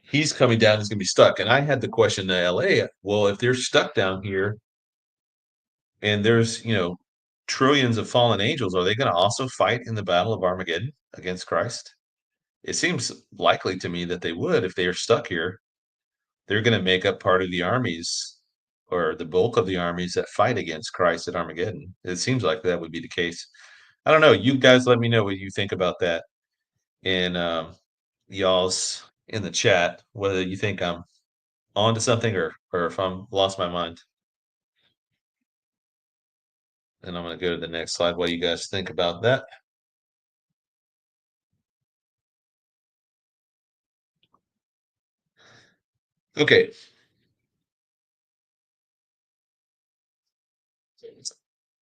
he's coming down, he's gonna be stuck. And I had the question to LA, well, if they're stuck down here and there's, trillions of fallen angels, are they gonna also fight in the battle of Armageddon against Christ? It seems likely to me that they would if they are stuck here. They're gonna make up part of the armies or the bulk of the armies that fight against Christ at Armageddon. It seems like that would be the case. I don't know. You guys let me know what you think about that in y'all's in the chat, whether you think I'm onto something or if I'm lost my mind. And I'm gonna go to the next slide. What do you guys think about that? Okay.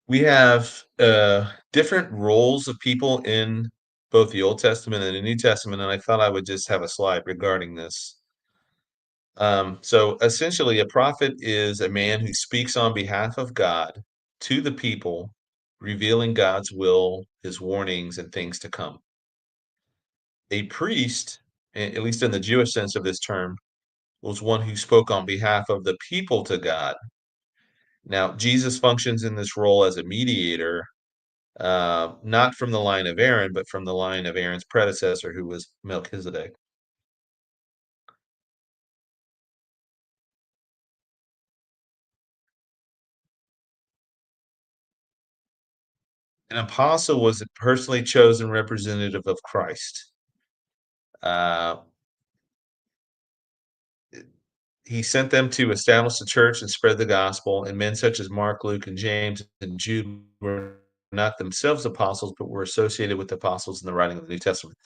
We have different roles of people in both the Old Testament and the New Testament, and I thought I would just have a slide regarding this. So essentially, a prophet is a man who speaks on behalf of God to the people, revealing God's will, his warnings, and things to come. A priest, at least in the Jewish sense of this term, was one who spoke on behalf of the people to God. Now, Jesus functions in this role as a mediator, not from the line of Aaron, but from the line of Aaron's predecessor, who was Melchizedek. An apostle was a personally chosen representative of Christ. Uh, he sent them to establish the church and spread the gospel, and men such as Mark, Luke, and James and Jude were not themselves apostles, but were associated with the apostles in the writing of the New Testament.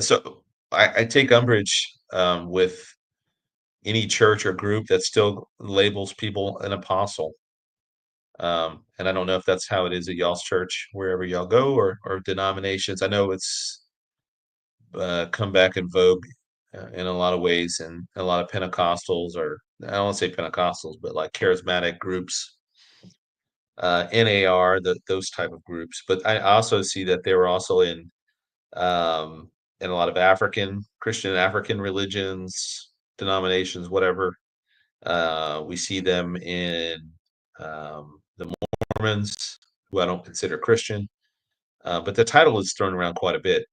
So I take umbrage with any church or group that still labels people an apostle. And I don't know if that's how it is at y'all's church, wherever y'all go, or denominations. I know it's come back in vogue in a lot of ways, and a lot of Pentecostals, or I don't want to say Pentecostals, but like charismatic groups, NAR, those type of groups. But I also see that they were also in a lot of Christian African religions, denominations, whatever. We see them in the Mormons, who I don't consider Christian, but the title is thrown around quite a bit.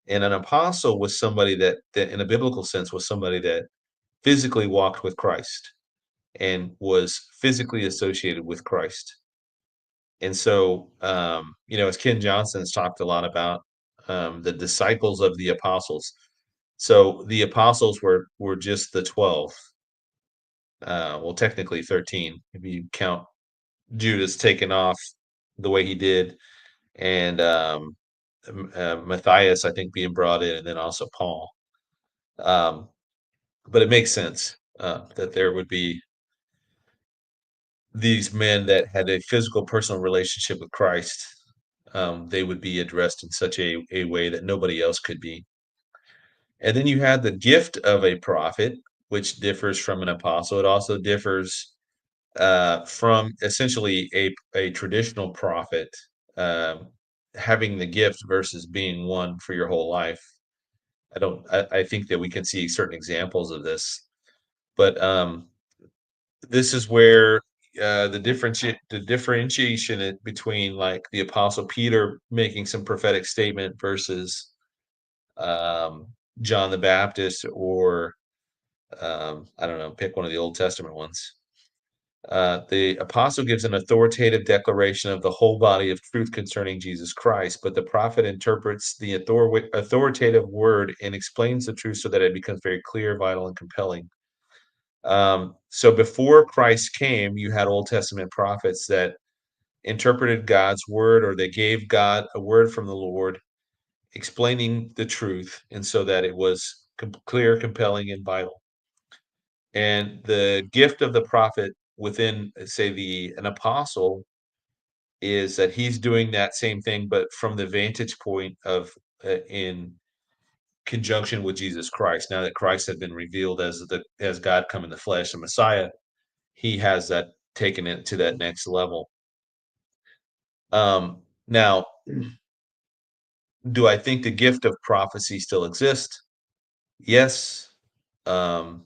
And an apostle was somebody that in a biblical sense was somebody that physically walked with Christ and was physically associated with Christ. And so, as Ken Johnson's talked a lot about the disciples of the apostles. So the apostles were just the 12. Well, technically 13 if you count Judas taking off the way he did, and Matthias, I think, being brought in, and then also Paul. But it makes sense that there would be these men that had a physical, personal relationship with Christ. They would be addressed in such a way that nobody else could be. And then you had the gift of a prophet, which differs from an apostle. It also differs from essentially a traditional prophet um, having the gift versus being one for your whole life. I think that we can see certain examples of this, but this is where the differentiation between like the apostle Peter making some prophetic statement versus um, John the Baptist, or I don't know, pick one of the Old Testament ones. The apostle gives an authoritative declaration of the whole body of truth concerning Jesus Christ, but the prophet interprets the authoritative word and explains the truth so that it becomes very clear, vital, and compelling. So before Christ came, you had Old Testament prophets that interpreted God's word, or they gave God a word from the Lord explaining the truth, and so that it was clear, compelling, and vital. And the gift of the prophet within, say, an apostle is that he's doing that same thing, but from the vantage point of in conjunction with Jesus Christ. Now that Christ had been revealed as God come in the flesh, the Messiah, he has that taken it to that next level. Now, do I think the gift of prophecy still exists? Yes. Um,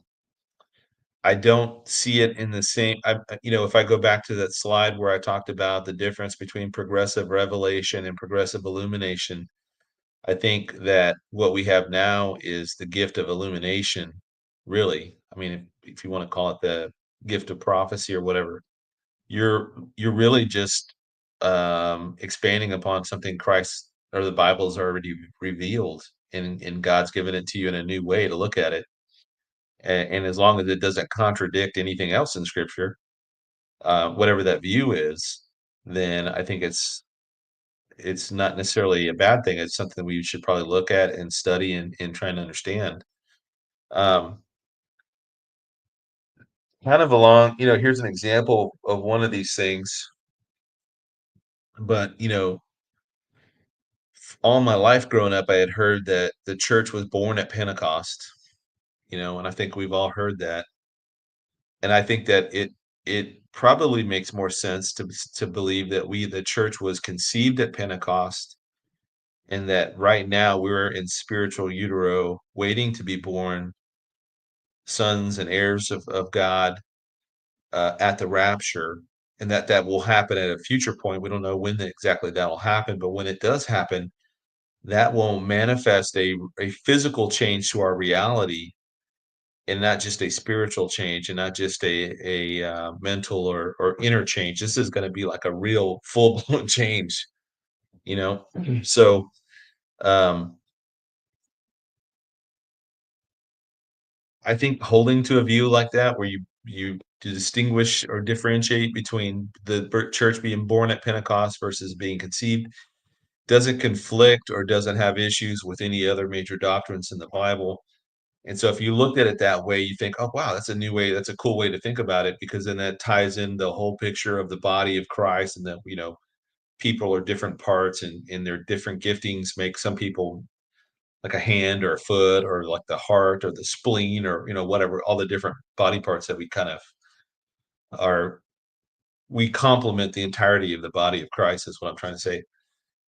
I don't see it in the same. If I go back to that slide where I talked about the difference between progressive revelation and progressive illumination, I think that what we have now is the gift of illumination, really. I mean, if you want to call it the gift of prophecy or whatever, you're really just expanding upon something Christ or the Bible has already revealed, and God's given it to you in a new way to look at it. And as long as it doesn't contradict anything else in Scripture, whatever that view is, then I think it's not necessarily a bad thing. It's something we should probably look at and study and try and understand. Um, Kind of along, here's an example of one of these things. But all my life growing up, I had heard that the church was born at Pentecost. And I think we've all heard that. And I think that it probably makes more sense to believe that the church was conceived at Pentecost, and that right now we're in spiritual utero waiting to be born sons and heirs of God at the rapture, and that will happen at a future point. We don't know when exactly that will happen, but when it does happen, that will manifest a physical change to our reality, and not just a spiritual change, and not just a mental or inner change. This is going to be like a real full blown change, you know. So um, I think holding to a view like that, where you distinguish or differentiate between the church being born at Pentecost versus being conceived, doesn't conflict or doesn't have issues with any other major doctrines in the Bible. And so if you looked at it that way, you think, oh, wow, that's a new way. That's a cool way to think about it, because then that ties in the whole picture of the body of Christ, and that, people are different parts, and their different giftings make some people like a hand or a foot, or like the heart or the spleen, or, whatever, all the different body parts that we kind of are, we complement the entirety of the body of Christ, is what I'm trying to say.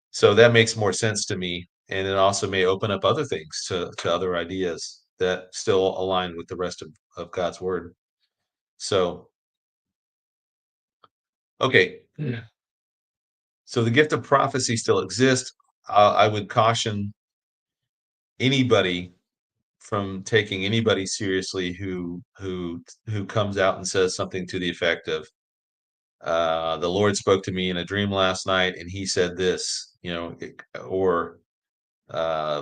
So that makes more sense to me. And it also may open up other things to other ideas that still align with the rest of God's word. So, okay. Yeah. So the gift of prophecy still exists. I would caution anybody from taking anybody seriously who comes out and says something to the effect of, the Lord spoke to me in a dream last night and he said this, or uh,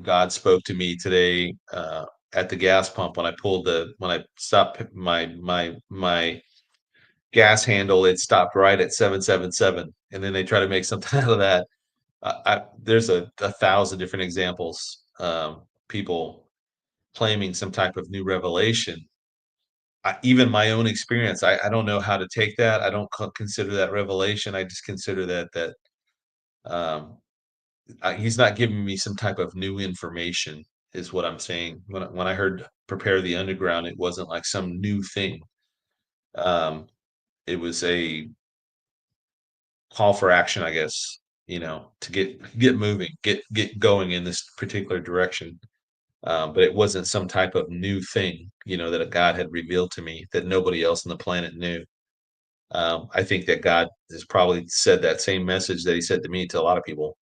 God spoke to me today at the gas pump when I stopped my gas handle, it stopped right at 777, and then they try to make something out of that. There's a thousand different examples. People claiming some type of new revelation. Even my own experience, I don't know how to take that. I don't consider that revelation. I just consider that um, he's not giving me some type of new information, is what I'm saying. When I heard prepare the underground, it wasn't like some new thing. Um, it was a call for action, I guess, to get moving, get going in this particular direction. But it wasn't some type of new thing, that a God had revealed to me that nobody else on the planet knew. I think that God has probably said that same message that he said to me to a lot of people.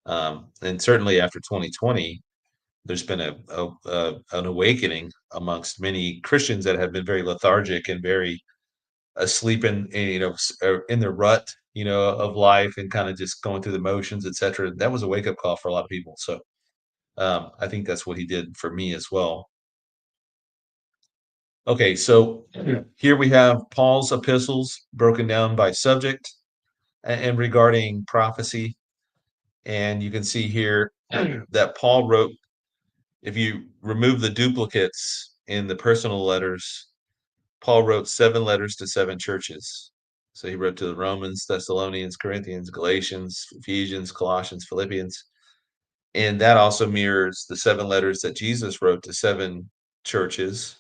And certainly after 2020, there's been an awakening amongst many Christians that have been very lethargic and very asleep in their rut, of life, and kind of just going through the motions, etc. That was a wake up call for a lot of people. So I think that's what he did for me as well. Okay, so here we have Paul's epistles broken down by subject and regarding prophecy. And you can see here that Paul wrote, if you remove the duplicates in the personal letters, Paul wrote 7 letters to 7 churches. So he wrote to the Romans, Thessalonians, Corinthians, Galatians, Ephesians, Colossians, Philippians. And that also mirrors the 7 letters that Jesus wrote to 7 churches,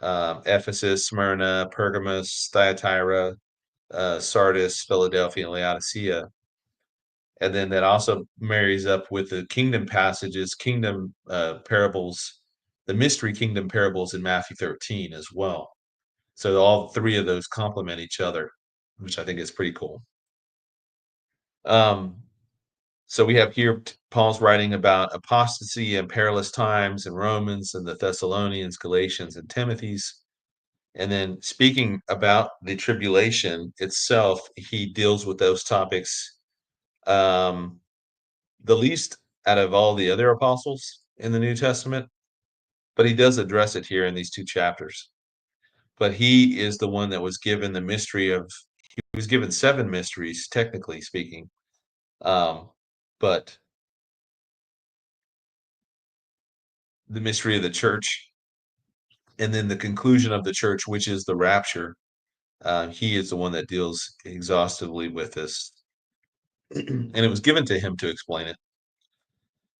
Ephesus, Smyrna, Pergamos, Thyatira, Sardis, Philadelphia, and Laodicea. And then that also marries up with the kingdom passages, kingdom parables, the mystery kingdom parables in Matthew 13 as well. So all 3 of those complement each other, which I think is pretty cool. So we have here Paul's writing about apostasy and perilous times in Romans and the Thessalonians, Galatians, and Timothy's. And then speaking about the tribulation itself, he deals with those topics um, the least out of all the other apostles in the New Testament, but he does address it here in these 2 chapters. But he is the one that was given the mystery of, he was given 7 mysteries, technically speaking. But the mystery of the church, and then the conclusion of the church, which is the rapture, he is the one that deals exhaustively with this. And it was given to him to explain it.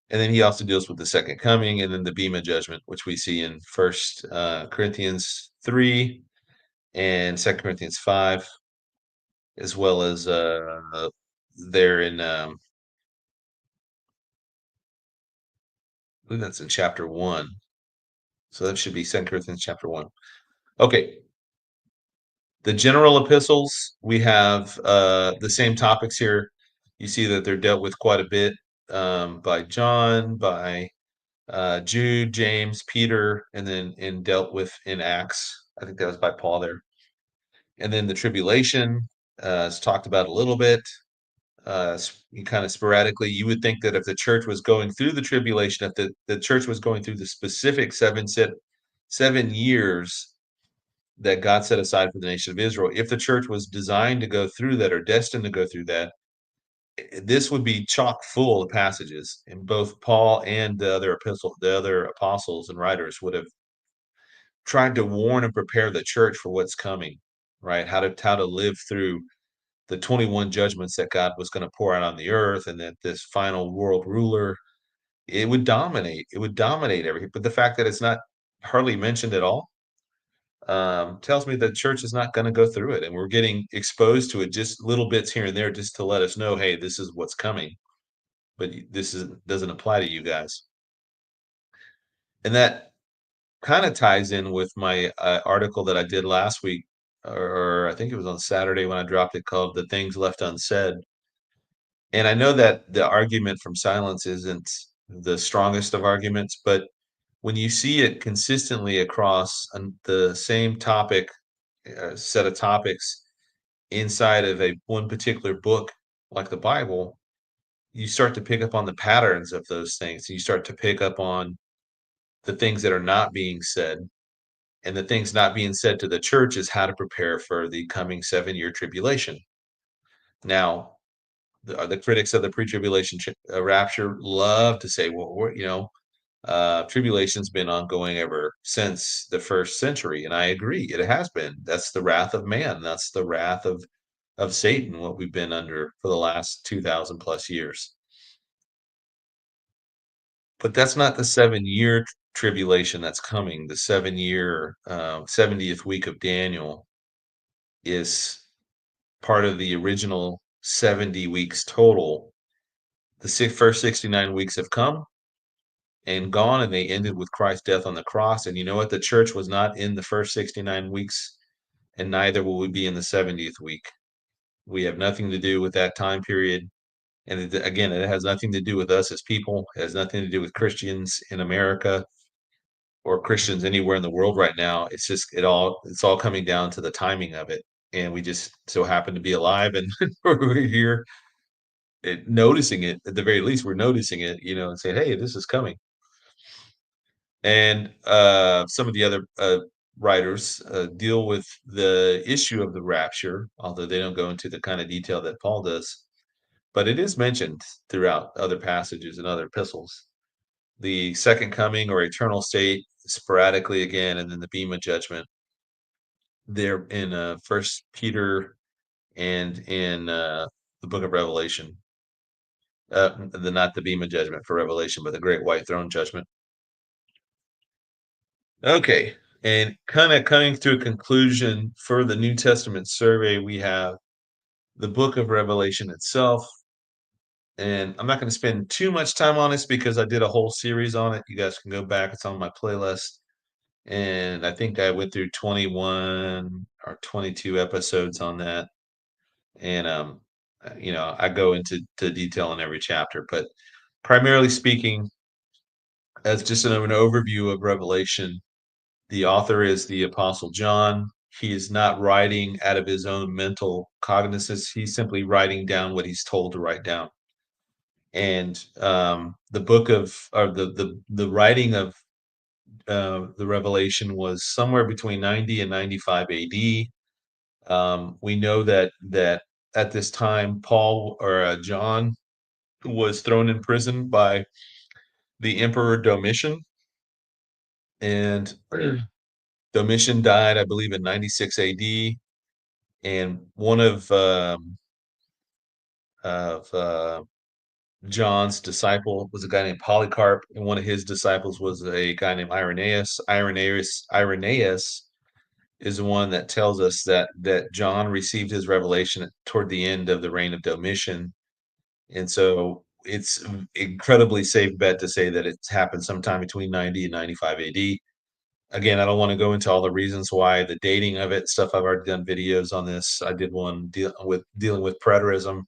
And then he also deals with the second coming and then the Bema judgment, which we see in First Corinthians 3 and Second Corinthians 5, as well as there in I believe that's in chapter 1. So that should be Second Corinthians chapter 1. Okay. The general epistles, we have the same topics here. You see that they're dealt with quite a bit by John, by Jude, James, Peter, and then dealt with in Acts. I think that was by Paul there. And then the tribulation is talked about a little bit, kind of sporadically. You would think that if the church was going through the tribulation, if the church was going through the specific 7 years that God set aside for the nation of Israel, if the church was designed to go through that or destined to go through that, this would be chock full of passages. And both Paul and the other apostles and writers would have tried to warn and prepare the church for what's coming, right? How to live through the 21 judgments that God was going to pour out on the earth, and that this final world ruler, it would dominate. It would dominate everything. But the fact that it's not hardly mentioned at all tells me that church is not going to go through it, and we're getting exposed to it just little bits here and there, just to let us know, hey, this is what's coming, but doesn't apply to you guys. And that kind of ties in with my article that I did last week, or I think it was on Saturday when I dropped it, called "The Things Left Unsaid." And I know that the argument from silence isn't the strongest of arguments, but when you see it consistently across the same topic, set of topics inside of one particular book, like the Bible, you start to pick up on the patterns of those things. You start to pick up on the things that are not being said. And the things not being said to the church is how to prepare for the coming 7-year tribulation. Now, the critics of the pre-tribulation rapture love to say, well, tribulation's been ongoing ever since the first century, and I agree, it has been. That's the wrath of man. That's the wrath of Satan, what we've been under for the last 2,000 plus years. But that's not the 7-year tribulation that's coming. The 7-year 70th week of Daniel is part of the original 70 weeks total. The first 69 weeks have come and gone, and they ended with Christ's death on the cross. And you know what? The church was not in the first 69 weeks, and neither will we be in the 70th week. We have nothing to do with that time period. And again, it has nothing to do with us as people. It has nothing to do with Christians in America or Christians anywhere in the world right now. It's just it's all coming down to the timing of it. And we just so happen to be alive, and we're here noticing it. At the very least, we're noticing it, and saying, hey, this is coming. And some of the other writers deal with the issue of the rapture, although they don't go into the kind of detail that Paul does. But it is mentioned throughout other passages and other epistles. The second coming or eternal state, sporadically again, and then the Bema judgment. there in First Peter and in the book of Revelation. Not the Bema judgment for Revelation, but the great white throne judgment. Okay, and kind of coming to a conclusion for the New Testament survey, we have the book of Revelation itself. And I'm not going to spend too much time on this because I did a whole series on it. You guys can go back, it's on my playlist. And I think I went through 21 or 22 episodes on that. And I go into detail in every chapter, but primarily speaking, as just an overview of Revelation, the author is the Apostle John. He is not writing out of his own mental cognizance. He's simply writing down what he's told to write down. And the book of, or the writing of the Revelation was somewhere between 90 and 95 AD. We know that at this time, Paul or John was thrown in prison by the Emperor Domitian, and Domitian died, I believe, in 96 AD. And one of John's disciple was a guy named Polycarp, and one of his disciples was a guy named Irenaeus. Irenaeus is the one that tells us that John received his revelation toward the end of the reign of Domitian, and so it's incredibly safe bet to say that it's happened sometime between 90 and 95 AD. Again, I don't want to go into all the reasons why, the dating of it, stuff. I've already done videos on this. I did one dealing with preterism,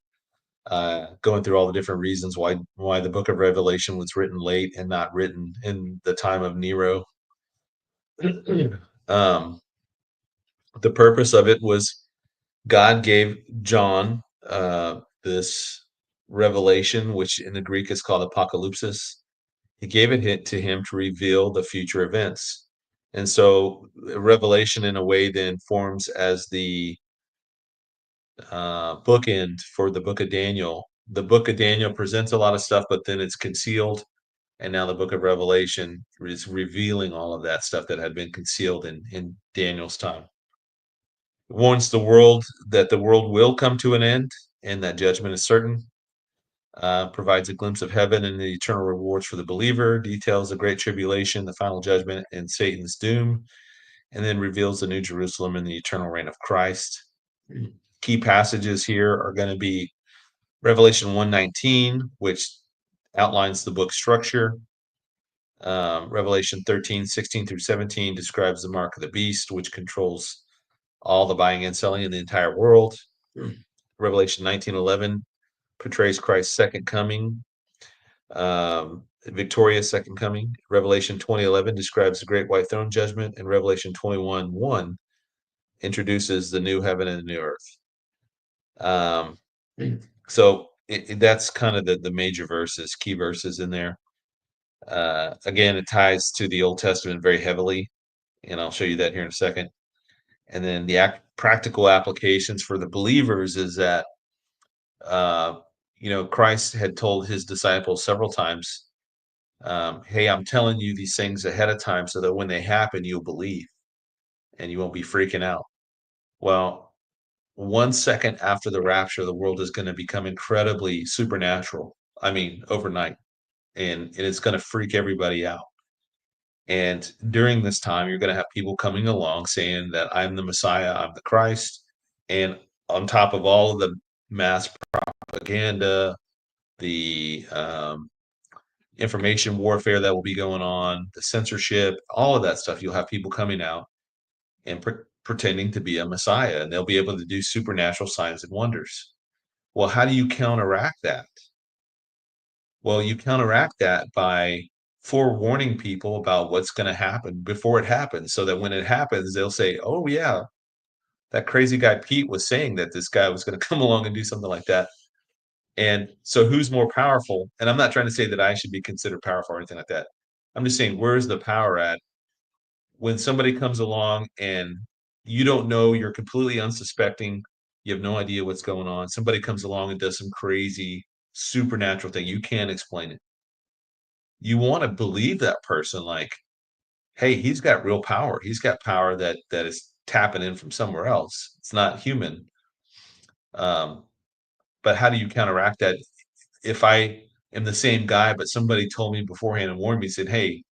going through all the different reasons why the book of Revelation was written late and not written in the time of Nero. um, the purpose of it was God gave John this revelation, which in the Greek is called apocalypsis. He gave it to him to reveal the future events. And so Revelation in a way then forms as the bookend for the book of Daniel. The book of Daniel presents a lot of stuff, but then it's concealed. And now the book of Revelation is revealing all of that stuff that had been concealed in Daniel's time. It warns the world that the world will come to an end and that judgment is certain. Provides a glimpse of heaven and the eternal rewards for the believer, details the great tribulation, the final judgment, and Satan's doom, and then reveals the New Jerusalem and the eternal reign of Christ. Key passages here are going to be Revelation 1:19, which outlines the book structure. Revelation 13:16 through 17 describes the mark of the beast, which controls all the buying and selling in the entire world. Revelation 19:11 portrays Christ's second coming, victorious second coming. Revelation 20:11 describes the great white throne judgment, and Revelation 21:1 introduces the new heaven and the new earth. So that's kind of the major verses, key verses in there. Again, it ties to the Old Testament very heavily, and I'll show you that here in a second. And then the practical applications for the believers is that Christ had told his disciples several times, hey, I'm telling you these things ahead of time so that when they happen, you'll believe and you won't be freaking out. Well, 1 second after the rapture, the world is going to become incredibly supernatural. I mean, overnight, and it's going to freak everybody out. And during this time, you're going to have people coming along saying that I'm the Messiah, I'm the Christ. And on top of all of the mass propaganda, the information warfare that will be going on, the censorship, all of that stuff, you'll have people coming out and pretending to be a Messiah, and they'll be able to do supernatural signs and wonders. Well, how do you counteract that? Well, you counteract that by forewarning people about what's going to happen before it happens, so that when it happens, they'll say, oh, yeah, that crazy guy Pete was saying that this guy was going to come along and do something like that. And so who's more powerful? And I'm not trying to say that I should be considered powerful or anything like that. I'm just saying, where's the power at when somebody comes along and you don't know, you're completely unsuspecting, you have no idea what's going on. Somebody comes along and does some crazy supernatural thing. You can't explain it. You want to believe that person, like, hey, he's got real power. He's got power that is tapping in from somewhere else. It's not human. Um, but how do you counteract that? If I am the same guy, but somebody told me beforehand and warned me, said, "Hey,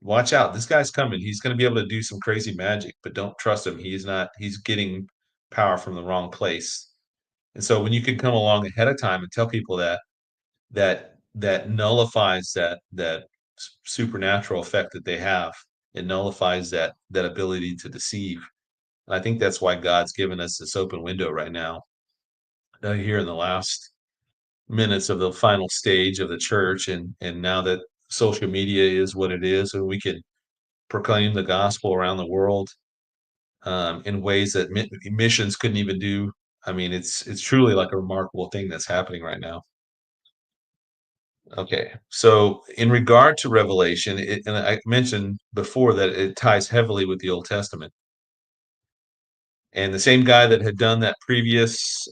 watch out, this guy's coming. He's going to be able to do some crazy magic, but don't trust him. He's not. He's getting power from the wrong place." And so when you can come along ahead of time and tell people that, that nullifies that supernatural effect that they have. It nullifies that ability to deceive. And I think that's why God's given us this open window right now, here in the last minutes of the final stage of the church, and now that social media is what it is, and we can proclaim the gospel around the world, in ways that missions couldn't even do. I mean, it's truly like a remarkable thing that's happening right now. Okay, so in regard to Revelation, and I mentioned before that it ties heavily with the Old Testament. And the same guy that had done that previous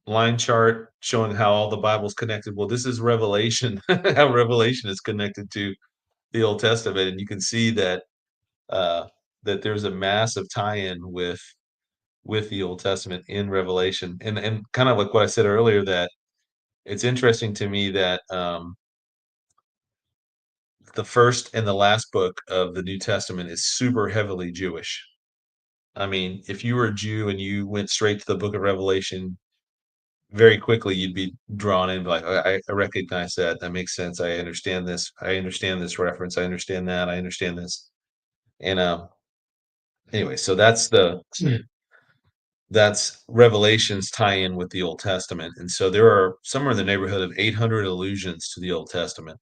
line chart showing how all the Bible's connected, well, this is Revelation, how Revelation is connected to the Old Testament, and you can see that uh, that there's a massive tie-in with the Old Testament in Revelation, and kind of like what I said earlier, that it's interesting to me that the first and the last book of the New Testament is super heavily Jewish. I mean, if you were a Jew and you went straight to the book of Revelation, very quickly you'd be drawn in, like, I recognize that. That makes sense. I understand this. I understand this reference. I understand that. I understand this. And anyway, so that's Revelation's tie-in with the Old Testament. And so there are somewhere in the neighborhood of 800 allusions to the Old Testament.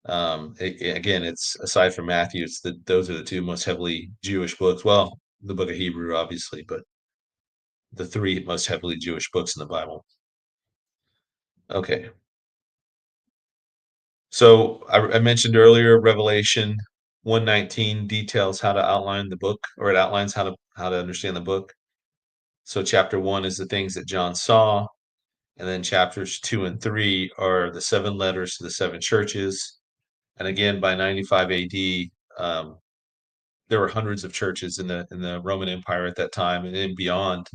Again, it's aside from Matthew, those are the two most heavily Jewish books. Well, the book of Hebrew, obviously, but the three most heavily Jewish books in the Bible. Okay, so I mentioned earlier, Revelation 1:19 details how to outline the book, or it outlines how to understand the book. So chapter 1 is the things that John saw, and then chapters 2 and 3 are the seven letters to the seven churches. And again, by 95 AD, there were hundreds of churches in the Roman Empire at that time and then beyond,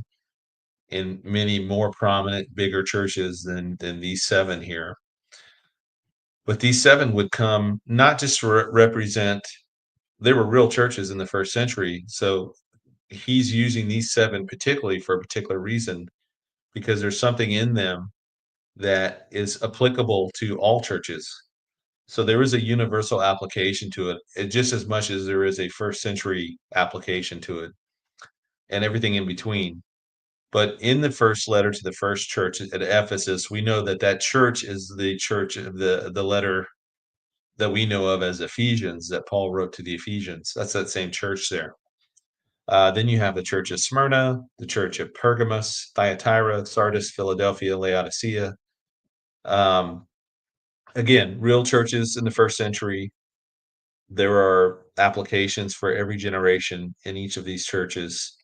in many more prominent, bigger churches than these seven here. But these seven would come not just to represent, they were real churches in the first century. So he's using these seven particularly for a particular reason, because there's something in them that is applicable to all churches. So there is a universal application to it, just as much as there is a first century application to it, and everything in between. But in the first letter to the first church at Ephesus, we know that that church is the church of the letter that we know of as Ephesians, that Paul wrote to the Ephesians. That's that same church there. Then you have the church of Smyrna, the church of Pergamos, Thyatira, Sardis, Philadelphia, Laodicea. Um, Again, real churches in the first century. There are applications for every generation in each of these churches.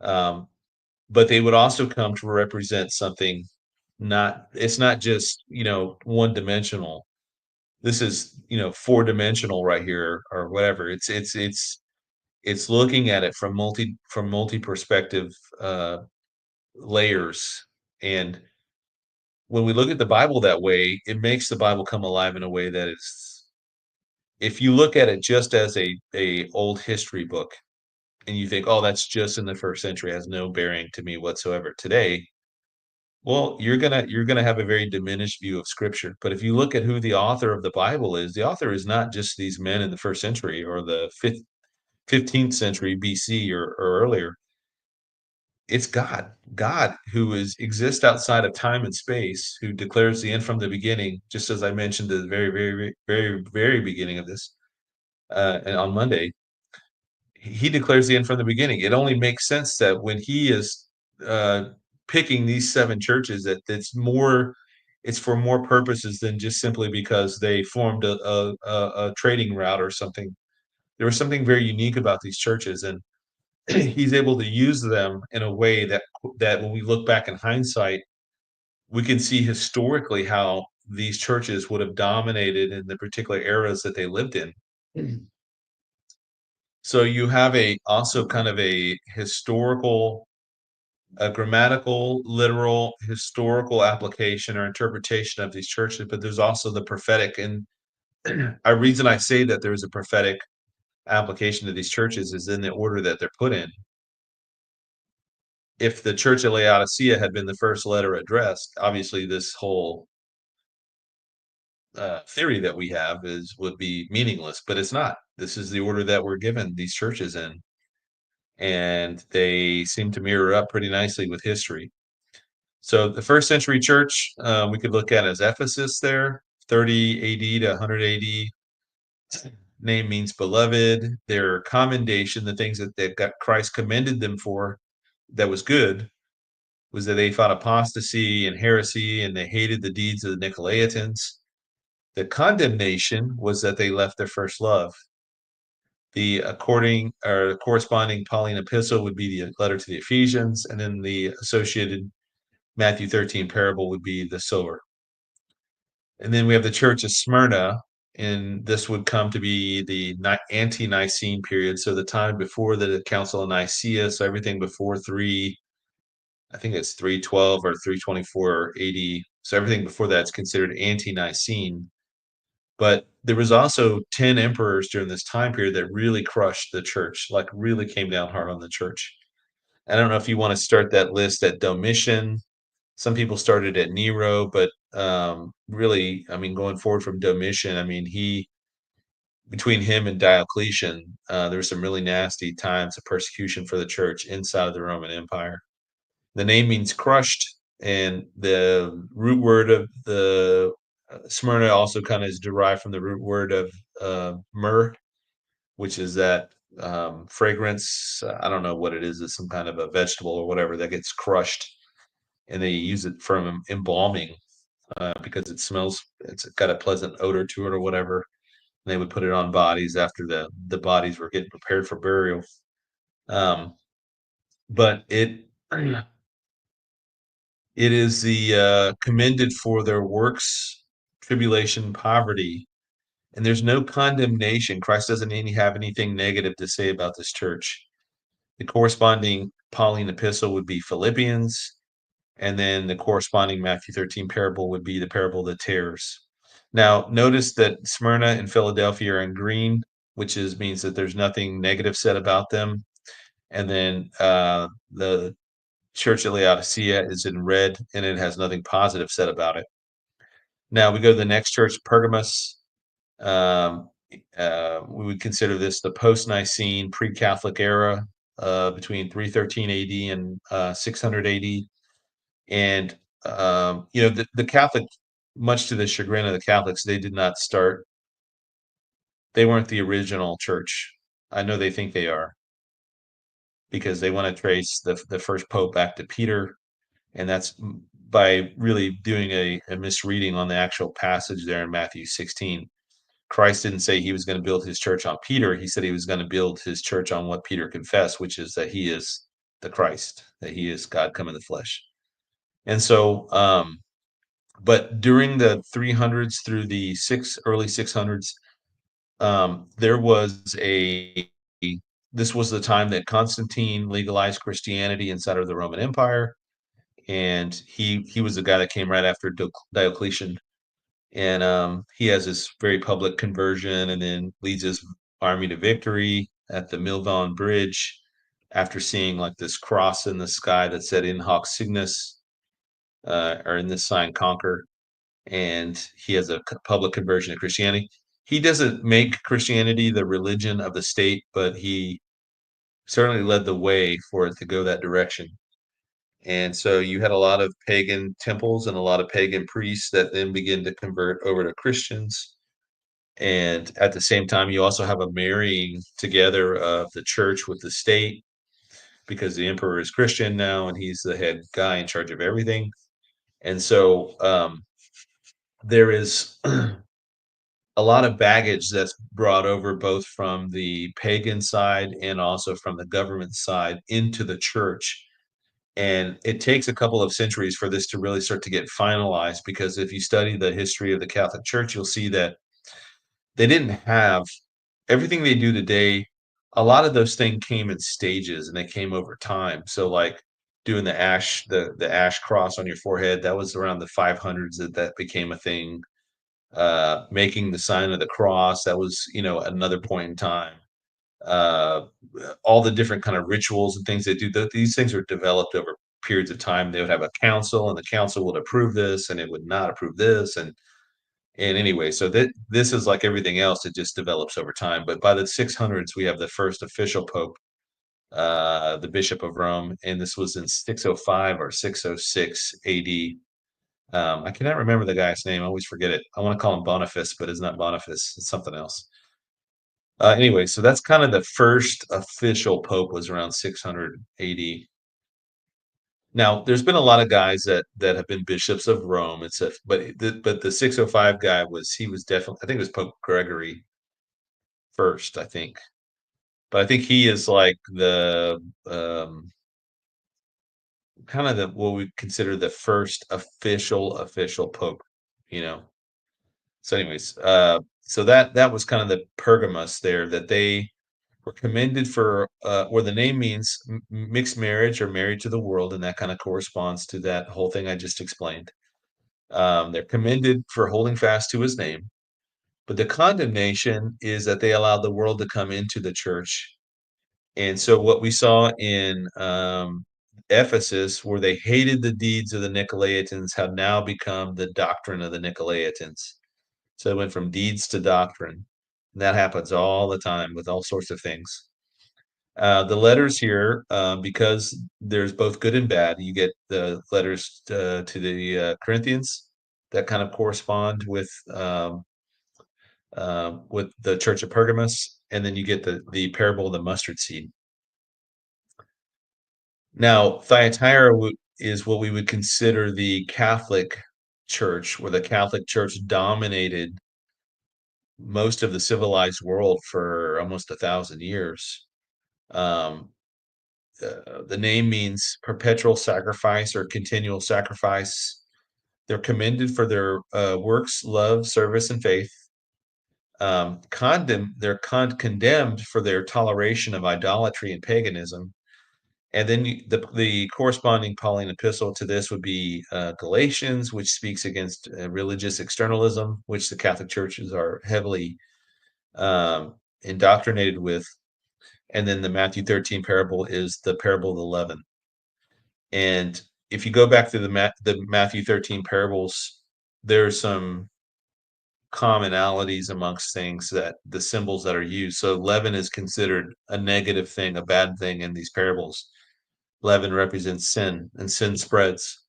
Um, but they would also come to represent something, not, it's not just, one dimensional. This is, four dimensional right here, or whatever. It's looking at it from multi perspective layers. And when we look at the Bible that way, it makes the Bible come alive in a way that is, if you look at it just as a old history book, and you think, oh, that's just in the first century, has no bearing to me whatsoever today, well, you're gonna have a very diminished view of Scripture. But if you look at who the author of the Bible is, the author is not just these men in the first century or the 15th century BC, or earlier. It's God who exists outside of time and space, who declares the end from the beginning, just as I mentioned at the very, very, very, very beginning of this, and on Monday. He declares the end from the beginning. It only makes sense that when he is uh, picking these seven churches, that it's for more purposes than just simply because they formed a trading route or something. There was something very unique about these churches, and he's able to use them in a way that when we look back in hindsight, we can see historically how these churches would have dominated in the particular eras that they lived in. So you have a also kind of a historical, a grammatical, literal, historical application or interpretation of these churches, but there's also the prophetic. And a reason I say that there's a prophetic application to these churches is in the order that they're put in. If the church of Laodicea had been the first letter addressed, obviously this whole theory that we have is would be meaningless, but it's not. This is the order that we're given these churches in, and they seem to mirror up pretty nicely with history. So the first century church, we could look at as Ephesus there, 30 AD to 100 AD. Name means beloved. Their commendation, the things that Christ commended them for that was good, was that they fought apostasy and heresy, and they hated the deeds of the Nicolaitans. The condemnation was that they left their first love. The according or corresponding Pauline epistle would be the letter to the Ephesians, and then the associated Matthew 13 parable would be the sower. And then we have the church of Smyrna, and this would come to be the ante-Nicene period, so the time before the Council of Nicaea, so everything before I think it's 312 or 324 AD. So everything before that's considered ante-Nicene. But there was also 10 emperors during this time period that really crushed the church, like really came down hard on the church. I don't know if you want to start that list at Domitian. Some people started at Nero, but really, I mean, going forward from Domitian, I mean, between him and Diocletian, there were some really nasty times of persecution for the church inside of the Roman Empire. The name means crushed, and the root word of the Smyrna also kind of is derived from the root word of myrrh, which is that fragrance. I don't know what it is. It's some kind of a vegetable or whatever that gets crushed, and they use it for embalming because it smells. It's got a pleasant odor to it or whatever. And they would put it on bodies after the bodies were getting prepared for burial. Um, but it is the commended for their works, tribulation, poverty, and there's no condemnation. Christ doesn't have anything negative to say about this church. The corresponding Pauline epistle would be Philippians, and then the corresponding Matthew 13 parable would be the parable of the tares. Now, notice that Smyrna and Philadelphia are in green, which means that there's nothing negative said about them. And then the church at Laodicea is in red, and it has nothing positive said about it. Now we go to the next church, Pergamos. Um, we would consider this the post-Nicene, pre-Catholic era, between 313 AD and 600 AD. And the Catholic, much to the chagrin of the Catholics, they did not start. They weren't the original church. I know they think they are because they want to trace the first pope back to Peter, and that's by really doing a misreading on the actual passage there in Matthew 16. Christ didn't say he was going to build his church on Peter. He said he was going to build his church on what Peter confessed, which is that he is the Christ, that he is God come in the flesh. And so, but during the 300s through the early 600s, there was this was the time that Constantine legalized Christianity inside of the Roman Empire, and he was the guy that came right after Diocletian, and he has this very public conversion, and then leads his army to victory at the Milvian Bridge after seeing like this cross in the sky that said "In hoc signis," or "In this sign conquer," and he has a public conversion to Christianity. He doesn't make Christianity the religion of the state, but he certainly led the way for it to go that direction. And so you had a lot of pagan temples and a lot of pagan priests that then begin to convert over to Christians. And at the same time, you also have a marrying together of the church with the state because the emperor is Christian now and he's the head guy in charge of everything. And so there is a lot of baggage that's brought over both from the pagan side and also from the government side into the church. And it takes a couple of centuries for this to really start to get finalized, because if you study the history of the Catholic Church, you'll see that they didn't have everything they do today. a lot of those things came in stages and they came over time. So like doing the ash cross on your forehead, that was around the 500s that became a thing. Making the sign of the cross, that was, another point in time. Uh, all the different kind of rituals and things they do, these things were developed over periods of time. They would have a council, and the council would approve this, and it would not approve this, and anyway, so this is like everything else; it just develops over time. But by the 600s, we have the first official pope, the Bishop of Rome, and this was in 605 or 606 AD. I cannot remember the guy's name. I always forget it. I want to call him Boniface, but it's not Boniface. It's something else. Anyway, so that's kind of the first official pope was around 600 AD. Now, there's been a lot of guys that have been bishops of Rome, and stuff, but the 605 guy he was definitely, I think it was Pope Gregory first, I think. But I think he is like the kind of the what we consider the first official pope, you know. So anyways, so that was kind of the Pergamos there, that they were commended for where the name means mixed marriage or married to the world, and that kind of corresponds to that whole thing I just explained. They're commended for holding fast to his name, but the condemnation is that they allowed the world to come into the church. And so what we saw in Ephesus, where they hated the deeds of the Nicolaitans, have now become the doctrine of the Nicolaitans. So it went from deeds to doctrine. And that happens all the time with all sorts of things. The letters here, because there's both good and bad, you get the letters to the Corinthians that kind of correspond with the Church of Pergamos, and then you get the parable of the mustard seed. Now, Thyatira is what we would consider the Catholic Church, where the Catholic Church dominated most of the civilized world for almost 1,000 years. Um, the name means perpetual sacrifice or continual sacrifice. They're commended for their works, love, service, and faith. They're condemned for their toleration of idolatry and paganism. And then the corresponding Pauline epistle to this would be Galatians, which speaks against religious externalism, which the Catholic churches are heavily indoctrinated with. And then the Matthew 13 parable is the parable of the leaven. And if you go back to the Matthew 13 parables, there's some commonalities amongst things, that the symbols that are used. So leaven is considered a negative thing, a bad thing in these parables. Leaven represents sin, and sin spreads.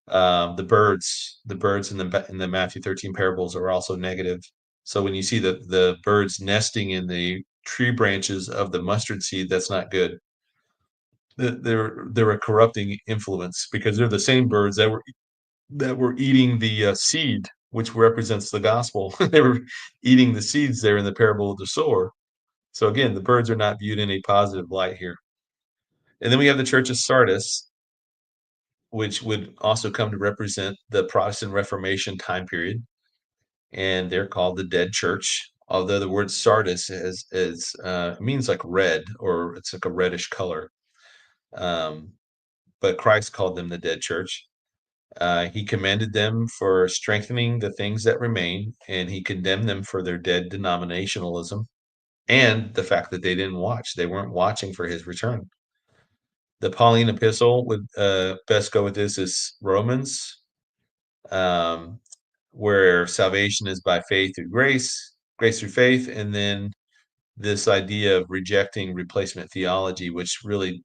The birds in the Matthew 13 parables are also negative. So when you see the birds nesting in the tree branches of the mustard seed, that's not good. They're a corrupting influence, because they're the same birds that were eating the seed, which represents the gospel. They were eating the seeds there in the parable of the sower. So again, the birds are not viewed in a positive light here. And then we have the Church of Sardis, which would also come to represent the Protestant Reformation time period, and they're called the Dead Church. Although the word Sardis means like red, or it's like a reddish color, but Christ called them the Dead Church. He commended them for strengthening the things that remain, and he condemned them for their dead denominationalism and the fact that they didn't watch. They weren't watching for his return. The Pauline epistle would best go with this is Romans, um, where salvation is by faith through grace, grace through faith, and then this idea of rejecting replacement theology, which really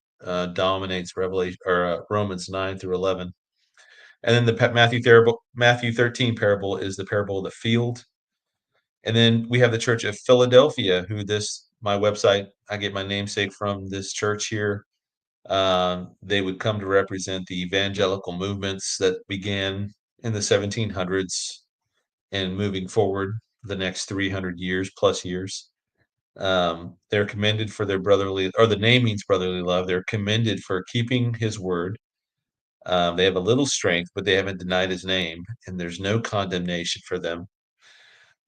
dominates Revelation or Romans 9 through 11. And then the Matthew 13 parable is the parable of the field. And then we have the Church of Philadelphia, who my website, I get my namesake from this church here. They would come to represent the evangelical movements that began in the 1700s and moving forward the next 300 years plus years. They're commended for their brotherly, or the name means brotherly love. They're commended for keeping his word. They have a little strength, but they haven't denied his name, and there's no condemnation for them.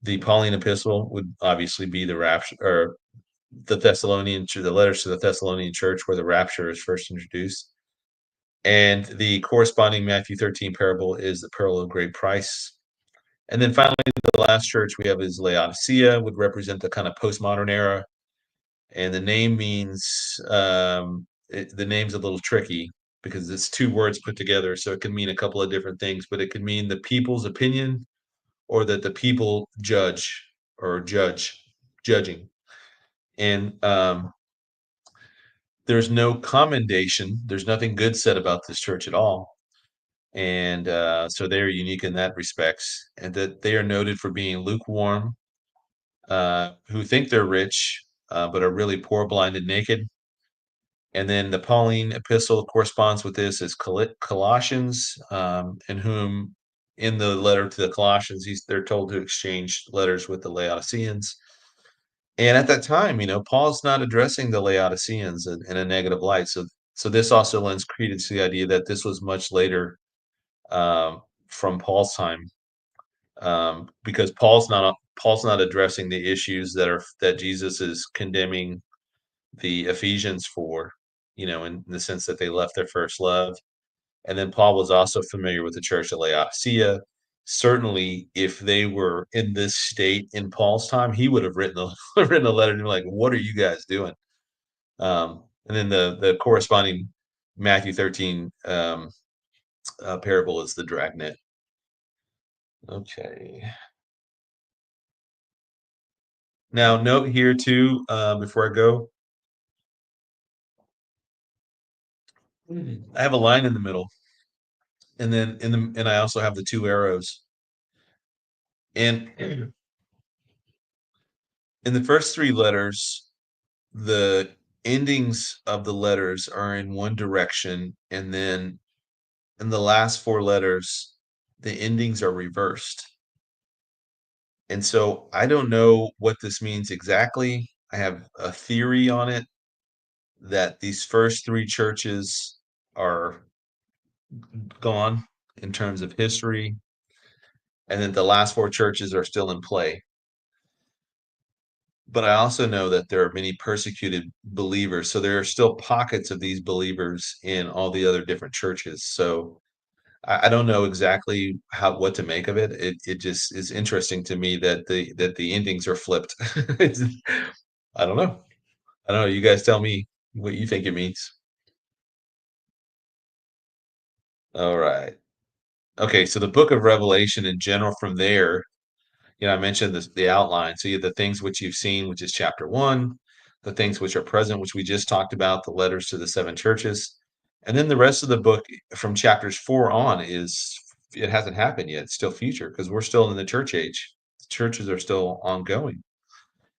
The Pauline epistle would obviously be the rapture, or the Thessalonian to the letters to the Thessalonian church where the rapture is first introduced. And the corresponding Matthew 13 parable is the pearl of great price. And then finally, the last church we have is Laodicea, would represent the kind of postmodern era. And the name means the name's a little tricky because it's two words put together, so it can mean a couple of different things. But it could mean the people's opinion, or that the people judge or judging. And there's no commendation. There's nothing good said about this church at all. And so they're unique in that respects, and that they are noted for being lukewarm, who think they're rich, but are really poor, blind, and naked. And then the Pauline epistle corresponds with this as Colossians, in whom, in the letter to the Colossians, they're told to exchange letters with the Laodiceans. And at that time, Paul's not addressing the Laodiceans in a negative light. So this also lends credence to the idea that this was much later, from Paul's time, because Paul's not addressing the issues that Jesus is condemning the Ephesians for, in the sense that they left their first love. And then Paul was also familiar with the church at Laodicea. Certainly, if they were in this state in Paul's time, he would have written written a letter to them like, "What are you guys doing?" And then the corresponding Matthew 13 parable is the dragnet. Okay. Now, note here too, before I go, I have a line in the middle, and then and I also have the two arrows. And in the first three letters, the endings of the letters are in one direction, and then in the last four letters, the endings are reversed. And so I don't know what this means exactly. I have a theory on it that these first three churches are gone in terms of history, and then the last four churches are still in play. But I also know that there are many persecuted believers, so there are still pockets of these believers in all the other different churches. So I don't know exactly what to make of it. It just is interesting to me that the endings are flipped. I don't know. I don't know. You guys tell me what you think it means. All right. Okay, so the book of Revelation in general, from there, I mentioned the outline. So you have the things which you've seen, which is chapter 1, the things which are present, which we just talked about, the letters to the seven churches. And then the rest of the book from chapters 4 on it hasn't happened yet. It's still future because we're still in the church age. The churches are still ongoing.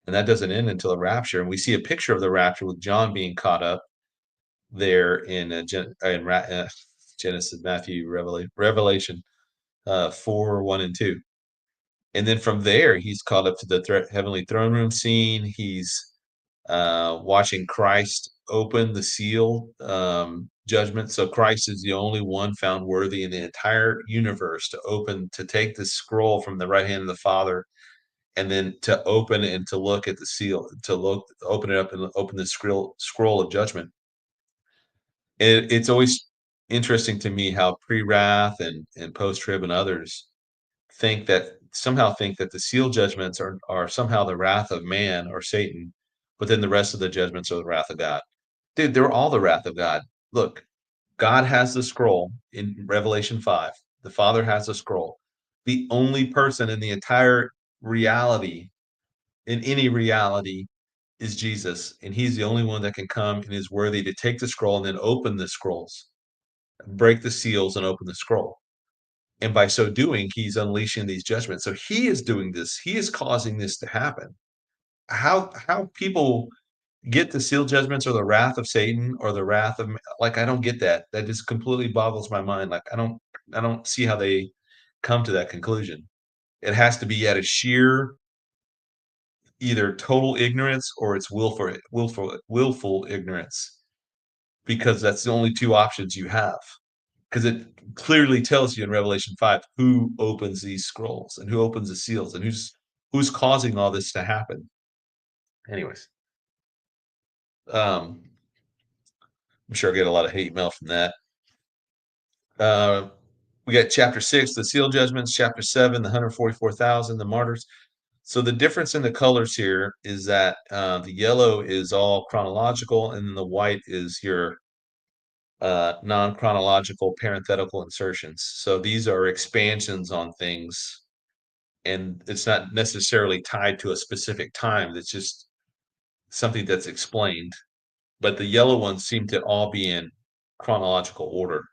And that doesn't end until the rapture. And we see a picture of the rapture with John being caught up there in Genesis, Matthew, Revelation 4, 1 and 2. And then from there, he's caught up to the heavenly throne room scene. He's watching Christ open the seal, judgment. So Christ is the only one found worthy in the entire universe to take the scroll from the right hand of the Father, and then to open and to look at the seal, open it up and open the scroll of judgment. It's always interesting to me how pre-wrath and post-trib and others think that the seal judgments are somehow the wrath of man or Satan, but then the rest of the judgments are the wrath of God. Dude, they're all the wrath of God. Look, God has the scroll in Revelation 5. The Father has the scroll. The only person in the entire reality, in any reality, is Jesus. And he's the only one that can come and is worthy to take the scroll and then open the scrolls, break the seals and open the scroll. And by so doing, he's unleashing these judgments. So he is doing this. He is causing this to happen. How people get the seal judgments or the wrath of Satan or the wrath of, like, I don't get that. That just completely boggles my mind. Like I don't see how they come to that conclusion. It has to be at a sheer either total ignorance or it's willful ignorance, because that's the only two options you have. Because it clearly tells you in Revelation 5 who opens these scrolls and who opens the seals and who's causing all this to happen. Anyways, Um, I'm sure I get a lot of hate mail from that. Uh, we got chapter 6, the seal judgments, chapter 7, the 144,000, the martyrs. So the difference in the colors here is that the yellow is all chronological, and then the white is your non-chronological parenthetical insertions. So these are expansions on things, and it's not necessarily tied to a specific time. It's just something that's explained. But the yellow ones seem to all be in chronological order.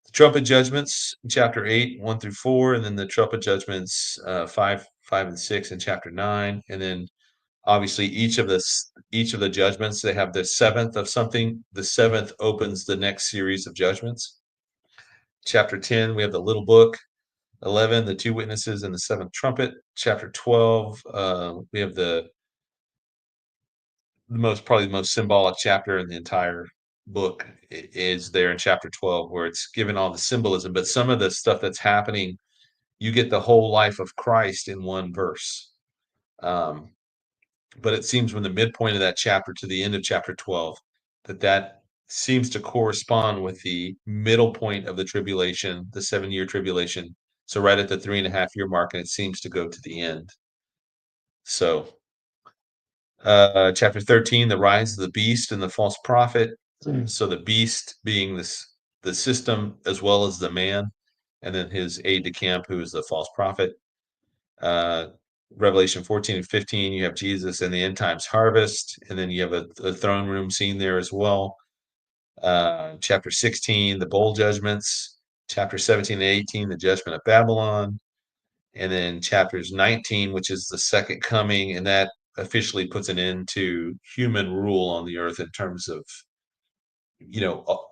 The trumpet judgments, chapter 8, 1 through 4, and then the trumpet judgments 5 and 6 in chapter 9, and then obviously each of the judgments, they have the seventh of something. The seventh opens the next series of judgments. Chapter 10, we have the little book. 11, the two witnesses and the seventh trumpet. Chapter 12, we have probably the most symbolic chapter in the entire book is there in chapter 12, where it's given all the symbolism. But some of the stuff that's happening, you get the whole life of Christ in one verse. But it seems from the midpoint of that chapter to the end of chapter 12 that seems to correspond with the middle point of the tribulation, the 7-year tribulation. So right at the 3.5-year mark, and it seems to go to the end. So chapter 13, the rise of the beast and the false prophet. So the beast being the system as well as the man, and then his aide de camp, who is the false prophet. Uh, Revelation 14 and 15, you have Jesus and the end times harvest, and then you have a throne room scene there as well. Chapter 16, the bowl judgments. Chapter 17 and 18, the judgment of Babylon. And then chapters 19, which is the second coming, and that officially puts an end to human rule on the earth in terms of,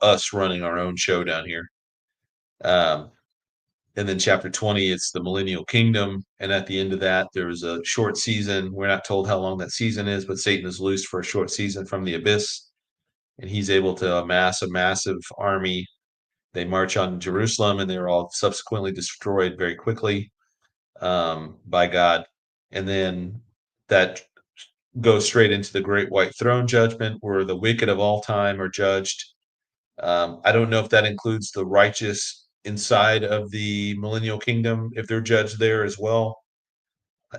us running our own show down here. And then chapter 20, it's the millennial kingdom. And at the end of that, there was a short season. We're not told how long that season is, but Satan is loosed for a short season from the abyss. And he's able to amass a massive army. They march on Jerusalem, and they're all subsequently destroyed very quickly by God. And then that goes straight into the great white throne judgment, where the wicked of all time are judged. I don't know if that includes the righteous inside of the millennial kingdom, if they're judged there as well.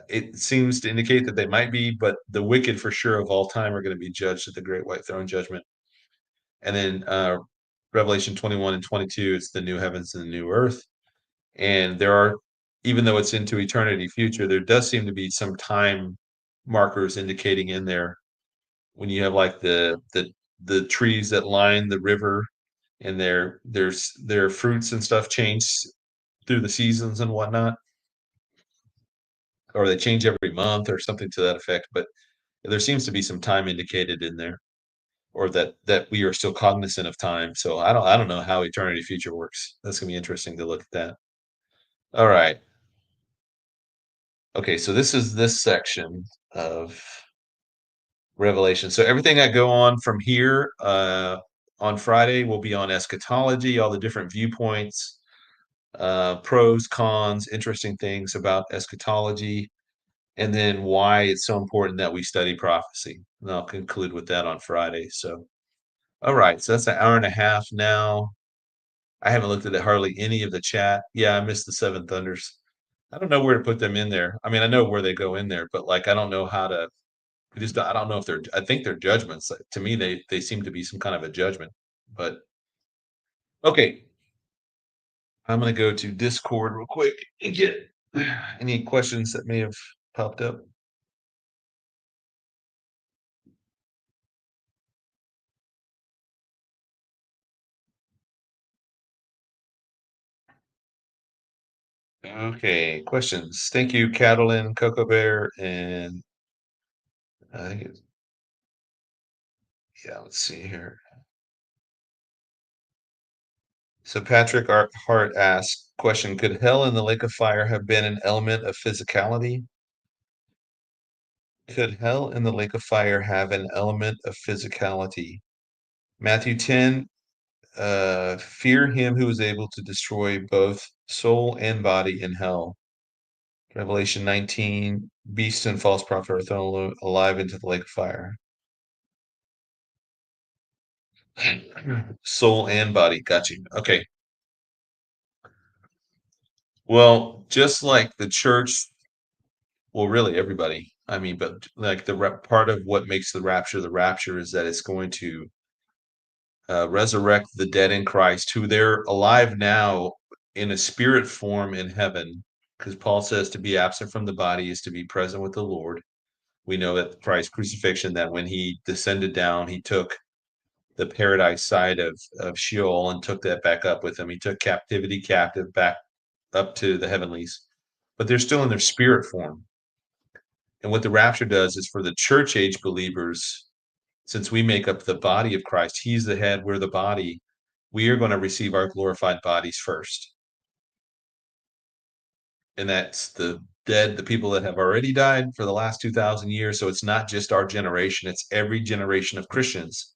It seems to indicate that they might be, but the wicked for sure of all time are going to be judged at the great white throne judgment. And then Revelation 21 and 22, it's the new heavens and the new earth. And there are, even though it's into eternity future, there does seem to be some time markers indicating in there when you have like the trees that line the river, and their fruits and stuff change through the seasons and whatnot, or they change every month or something to that effect. But there seems to be some time indicated in there, or that we are still cognizant of time. So I don't know how eternity future works. That's gonna be interesting to look at that. All right. Okay, so this is this section of Revelation. So everything I go on from here on Friday will be on eschatology, all the different viewpoints, pros, cons, interesting things about eschatology, and then why it's so important that we study prophecy. And I'll conclude with that on Friday. So, all right, so that's an hour and a half now. I haven't looked at hardly any of the chat. Yeah, I missed the Seven Thunders. I don't know where to put them in there. I mean, I know where they go in there, but like I don't know how to. I don't know if they're. I think they're judgments. To me, they seem to be some kind of a judgment. But okay, I'm gonna go to Discord real quick and get any questions that may have popped up. Okay, questions. Thank you, Catalin, Coco Bear, and I think it's, yeah, let's see here. So Patrick Hart asked, question, could hell and the lake of fire have been an element of physicality? Could hell and the lake of fire have an element of physicality? Matthew 10, fear him who is able to destroy both soul and body in hell. Revelation 19, beasts and false prophets are thrown alive into the lake of fire. Soul and body. Got you. Okay. Well, just like the church, well, really everybody. I mean, but like part of what makes the rapture is that it's going to resurrect the dead in Christ, who they're alive now in a spirit form in heaven. Because Paul says to be absent from the body is to be present with the Lord. We know at Christ's crucifixion that when he descended down, he took the paradise side of Sheol and took that back up with him. He took captivity captive back up to the heavenlies, but they're still in their spirit form. And what the rapture does is for the church age believers, since we make up the body of Christ, he's the head, we're the body, we are going to receive our glorified bodies first. And that's the dead, the people that have already died for the last 2,000 years. So it's not just our generation, it's every generation of Christians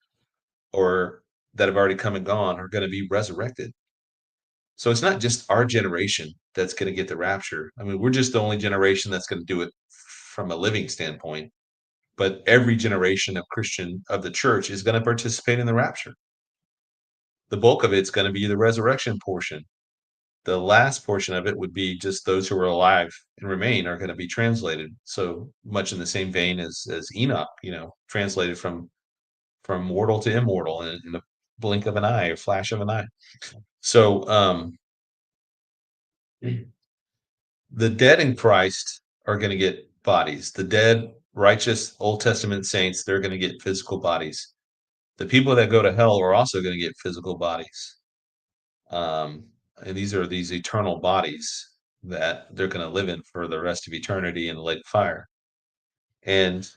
or that have already come and gone are going to be resurrected. So it's not just our generation that's going to get the rapture. I mean, we're just the only generation that's going to do it from a living standpoint. But every generation of Christian of the church is going to participate in the rapture. The bulk of it's going to be the resurrection portion. The last portion of it would be just those who are alive and remain are going to be translated. So much in the same vein as Enoch, translated from mortal to immortal in a blink of an eye, a flash of an eye. So the dead in Christ are going to get bodies. The dead, righteous Old Testament saints, they're going to get physical bodies. The people that go to hell are also going to get physical bodies. Um, and these are these eternal bodies that they're going to live in for the rest of eternity in the lake of fire. And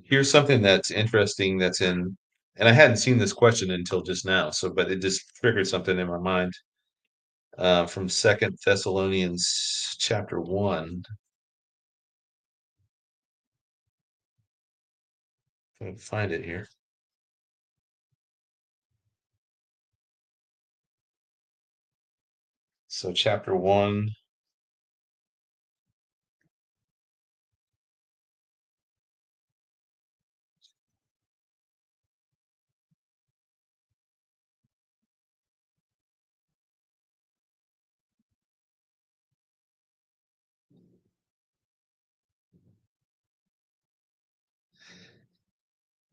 here's something that's interesting and I hadn't seen this question until just now, but it just triggered something in my mind from Second Thessalonians chapter 1. If I can find it here. So chapter 1.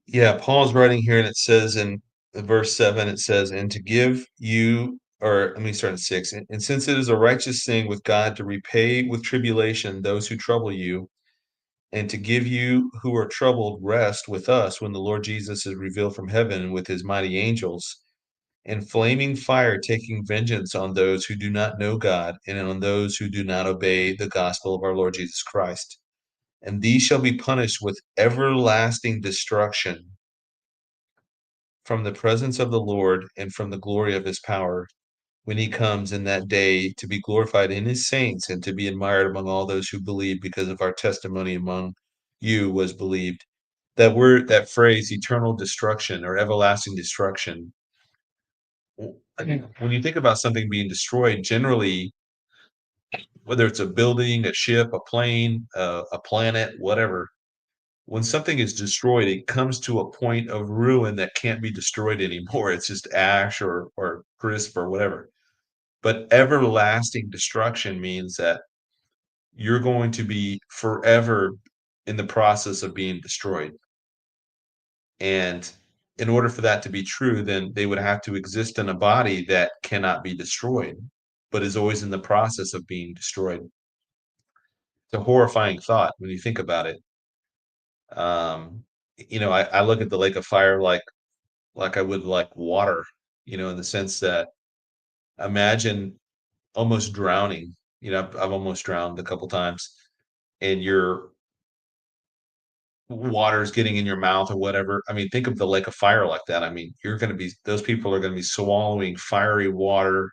Yeah, Paul's writing here, and it says in verse 7, it says, and to give you, or let me start at 6. And since it is a righteous thing with God to repay with tribulation those who trouble you, and to give you who are troubled rest with us when the Lord Jesus is revealed from heaven with his mighty angels, and flaming fire taking vengeance on those who do not know God, and on those who do not obey the gospel of our Lord Jesus Christ. And these shall be punished with everlasting destruction from the presence of the Lord and from the glory of his power, when he comes in that day to be glorified in his saints and to be admired among all those who believe, because of our testimony among you was believed. That word, that phrase, eternal destruction or everlasting destruction, when you think about something being destroyed, generally, whether it's a building, a ship, a plane, a planet, whatever, when something is destroyed, it comes to a point of ruin that can't be destroyed anymore. It's just ash or crisp or whatever. But everlasting destruction means that you're going to be forever in the process of being destroyed. And in order for that to be true, then they would have to exist in a body that cannot be destroyed, but is always in the process of being destroyed. It's a horrifying thought when you think about it. I look at the lake of fire like I would like water, in the sense that imagine almost drowning. I've almost drowned a couple times, and your water's getting in your mouth or whatever. I mean, think of the lake of fire like that. I mean, those people are going to be swallowing fiery water,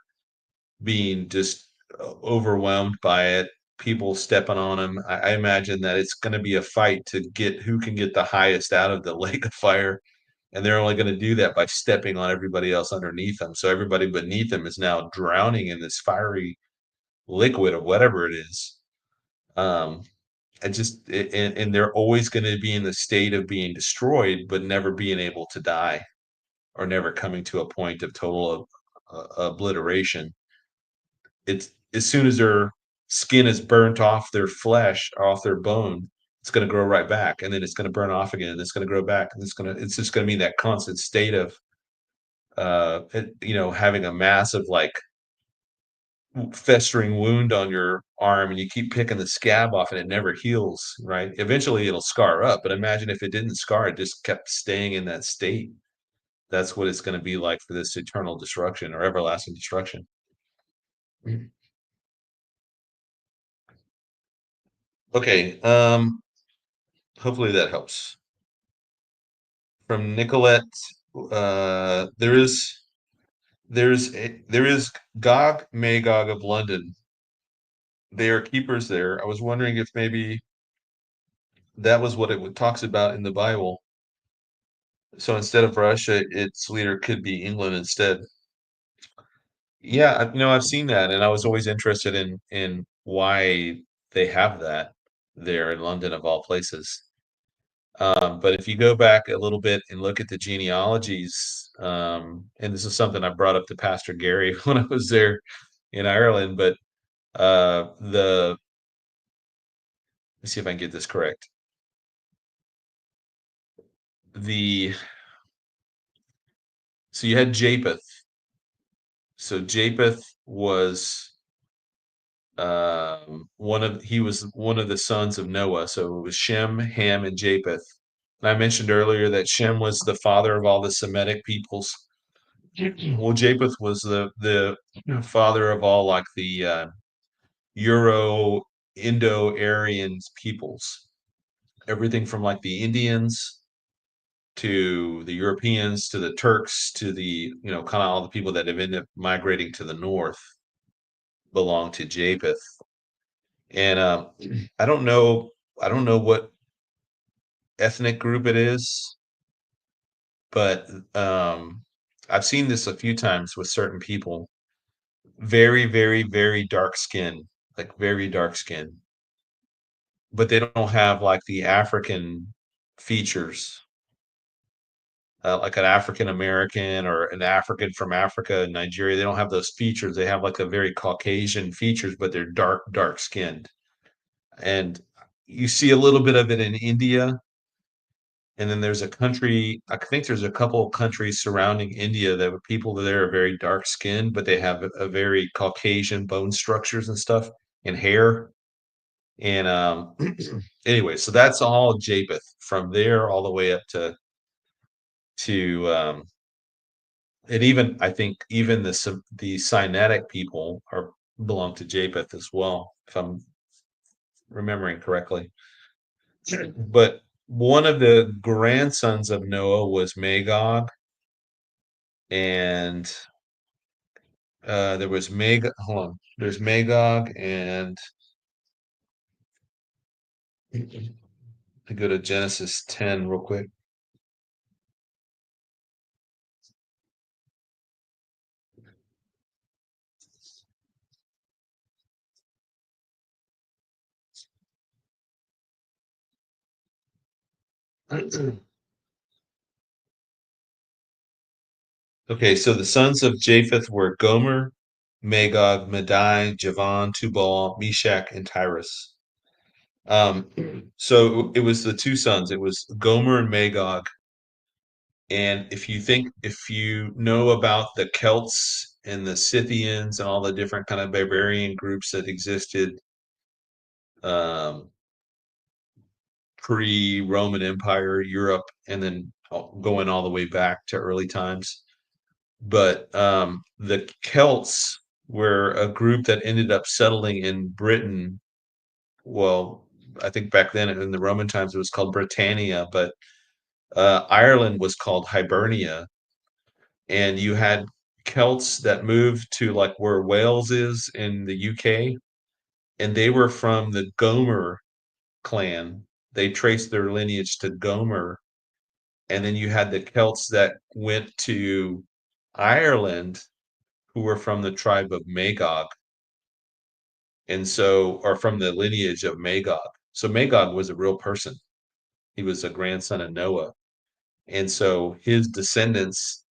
being just overwhelmed by it, people stepping on them. I imagine that it's going to be a fight to get who can get the highest out of the lake of fire. And they're only going to do that by stepping on everybody else underneath them. So everybody beneath them is now drowning in this fiery liquid or whatever it is. Um, and they're always going to be in the state of being destroyed, but never being able to die. are never coming to a point of total obliteration. It's as soon as their skin is burnt off their flesh, off their bone, it's going to grow right back, and then it's going to burn off again. And it's going to grow back, and it's just going to be that constant state of having a massive like festering wound on your arm, and you keep picking the scab off and it never heals, right? Eventually it'll scar up, but imagine if it didn't scar, it just kept staying in that state. That's what it's going to be like for this eternal destruction or everlasting destruction. Okay, hopefully that helps. From Nicolette, there is Gog Magog of London. They are keepers there. I was wondering if maybe that was what talks about in the Bible. So instead of Russia, its leader could be England instead. Yeah, I've seen that, and I was always interested in why they have that there in London of all places. But if you go back a little bit and look at the genealogies, and this is something I brought up to Pastor Gary when I was there in Ireland, but let's see if I can get this correct. The So you had Japheth. So Japheth was he was one of the sons of Noah. So it was Shem, Ham, and Japheth. And I mentioned earlier that Shem was the father of all the Semitic peoples. Well, Japheth was the father of all like the Euro Indo-Aryan peoples. Everything from like the Indians to the Europeans to the Turks to the kind of all the people that have ended up migrating to the north belong to Japheth. And I don't know, I don't know what ethnic group it is, but I've seen this a few times with certain people. Very, very, very dark skin, like very dark skin, but they don't have like the African features, like an African American or an African from Africa, Nigeria. They don't have those features. They have like a very Caucasian features, but they're dark, dark skinned. And you see a little bit of it in India. And then there's a country, I think there's a couple of countries surrounding India that people there are very dark skinned, but they have a very Caucasian bone structures and stuff and hair. And anyway, so that's all Japheth from there all the way up to and even I think even the Sinaitic people are belong to Japheth as well, if I'm remembering correctly. But one of the grandsons of Noah was Magog, and there was Magog. Hold on, there's Magog, and I go to Genesis 10 real quick. Okay, so the sons of Japheth were Gomer, Magog, Madai, Javan, Tubal, Meshach, and Tyrus. So it was the two sons. It was Gomer and Magog. And if you know about the Celts and the Scythians and all the different kind of barbarian groups that existed um, pre-Roman Empire, Europe, and then going all the way back to early times. But the Celts were a group that ended up settling in Britain. Well, I think back then in the Roman times it was called Britannia, but Ireland was called Hibernia, and you had Celts that moved to like where Wales is in the UK, and they were from the Gomer clan. They traced their lineage to Gomer, and then you had the Celts that went to Ireland, who were from the tribe of Magog, and so or from the lineage of Magog. So Magog was a real person. He was a grandson of Noah, and so his descendants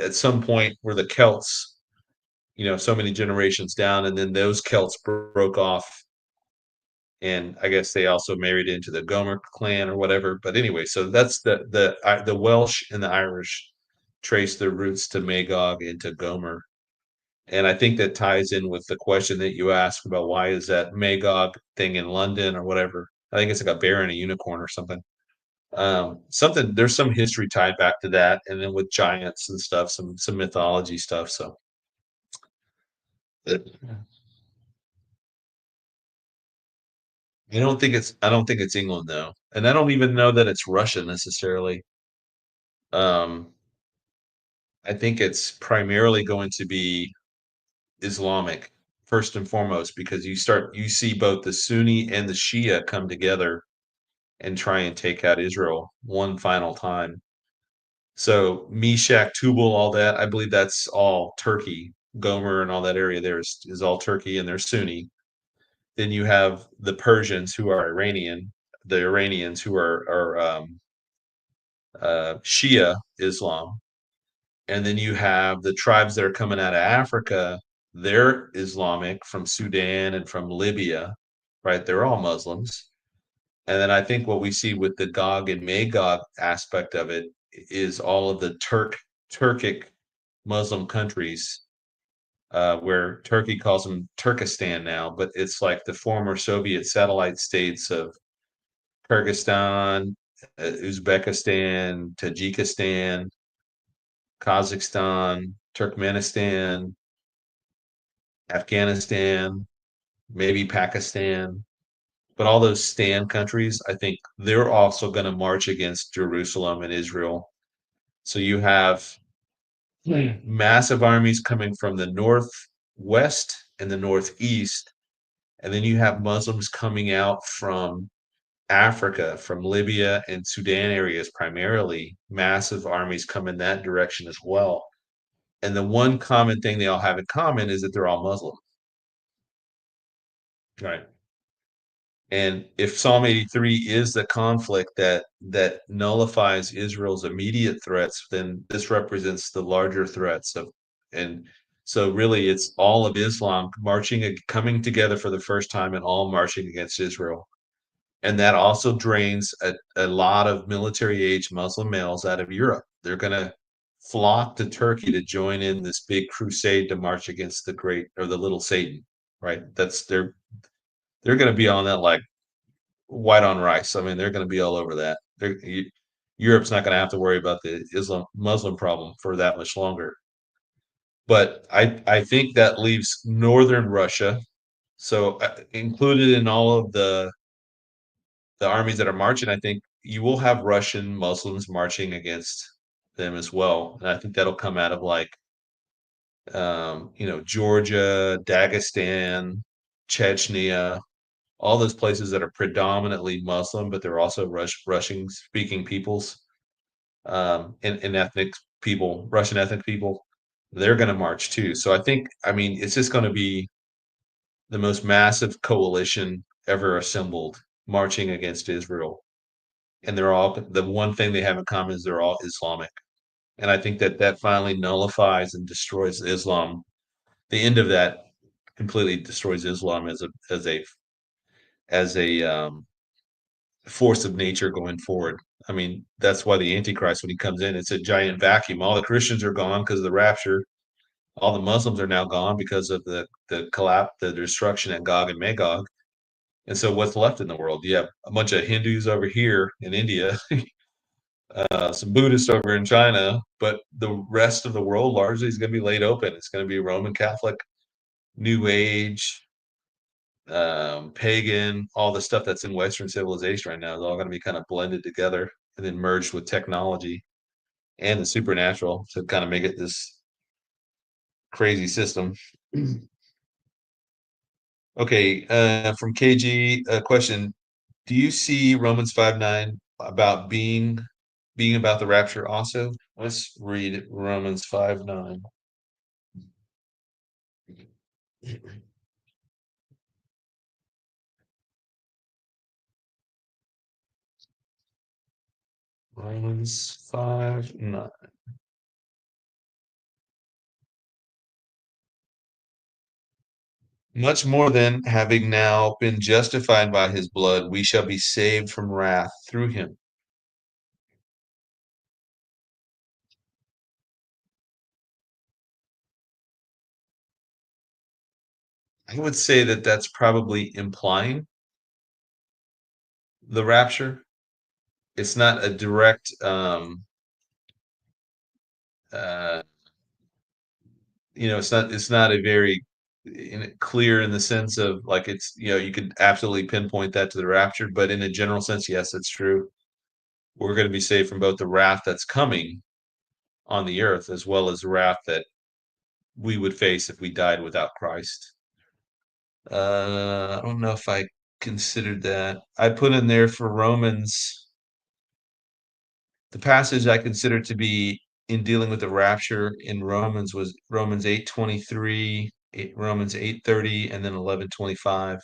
at some point were the Celts, so many generations down, and then those Celts broke off, and I guess they also married into the Gomer clan or whatever. But anyway, so that's the Welsh and the Irish trace their roots to Magog and to Gomer. And I think that ties in with the question that you asked about why is that Magog thing in London or whatever. I think it's like a bear and a unicorn or something. Something there's some history tied back to that, and then with giants and stuff, some mythology stuff. So I don't think it's England though, and I don't even know that it's Russia necessarily. Um, I think it's primarily going to be Islamic first and foremost because you see both the Sunni and the Shia come together and try and take out Israel one final time. So Meshach, Tubal, all that, I believe that's all Turkey. Gomer and all that area there is all Turkey and they're Sunni. Then you have the Persians who are Iranian, the Iranians who are Shia Islam, and then you have the tribes that are coming out of Africa. They're Islamic from Sudan and from Libya, right? They're all Muslims. And then I think what we see with the Gog and Magog aspect of it is all of the Turkic Muslim countries, where Turkey calls them Turkestan now, but it's like the former Soviet satellite states of Kyrgyzstan, Uzbekistan, Tajikistan, Kazakhstan, Turkmenistan, Afghanistan, maybe Pakistan. But all those Stan countries, I think they're also going to march against Jerusalem and Israel. So you have massive armies coming from the northwest and the northeast, and then you have Muslims coming out from Africa, from Libya and Sudan areas primarily, massive armies come in that direction as well. And the one common thing they all have in common is that they're all Muslim. Right. And if Psalm 83 is the conflict that nullifies Israel's immediate threats, then this represents the larger threats of, and so really it's all of Islam marching, coming together for the first time and all marching against Israel. And that also drains a lot of military age Muslim males out of Europe. They're going to flock to Turkey to join in this big crusade to march against the great or the little Satan, right? They're going to be on that like white on rice. I mean, they're going to be all over that. Europe's not going to have to worry about the Islam Muslim problem for that much longer. But I think that leaves northern Russia. So included in all of the armies that are marching, I think you will have Russian Muslims marching against them as well. And I think that'll come out of like Georgia, Dagestan, Chechnya, all those places that are predominantly Muslim, but they're also Russian speaking peoples, and ethnic people, Russian ethnic people. They're going to march too. So I mean, it's just going to be the most massive coalition ever assembled marching against Israel. And they're all, the one thing they have in common is they're all Islamic. And I think that finally nullifies and destroys Islam. The end of that completely destroys Islam as a force of nature going forward. I mean, that's why the Antichrist, when he comes in, it's a giant vacuum. All the Christians are gone because of the rapture. All the Muslims are now gone because of the collapse, the destruction at Gog and Magog. And so, what's left in the world? You have a bunch of Hindus over here in India, some Buddhists over in China, but the rest of the world largely is going to be laid open. It's going to be Roman Catholic, New Age, pagan, all the stuff that's in Western civilization right now is all going to be kind of blended together and then merged with technology and the supernatural to kind of make it this crazy system. Okay, from KG, a question: do you see Romans 5:9 about being about the rapture also? Let's read Romans 5:9. Romans 5:9. Much more than having now been justified by his blood, we shall be saved from wrath through him. I would say that that's probably implying the rapture. It's not a direct, uh, it's not a very clear in the sense of like you could absolutely pinpoint that to the rapture, but in a general sense, yes, it's true. We're going to be saved from both the wrath that's coming on the earth as well as the wrath that we would face if we died without Christ. I don't know if I considered that. I put in there for Romans, the passage I considered to be in dealing with the rapture in Romans was Romans 8:23, Romans 8:30, and then 11:25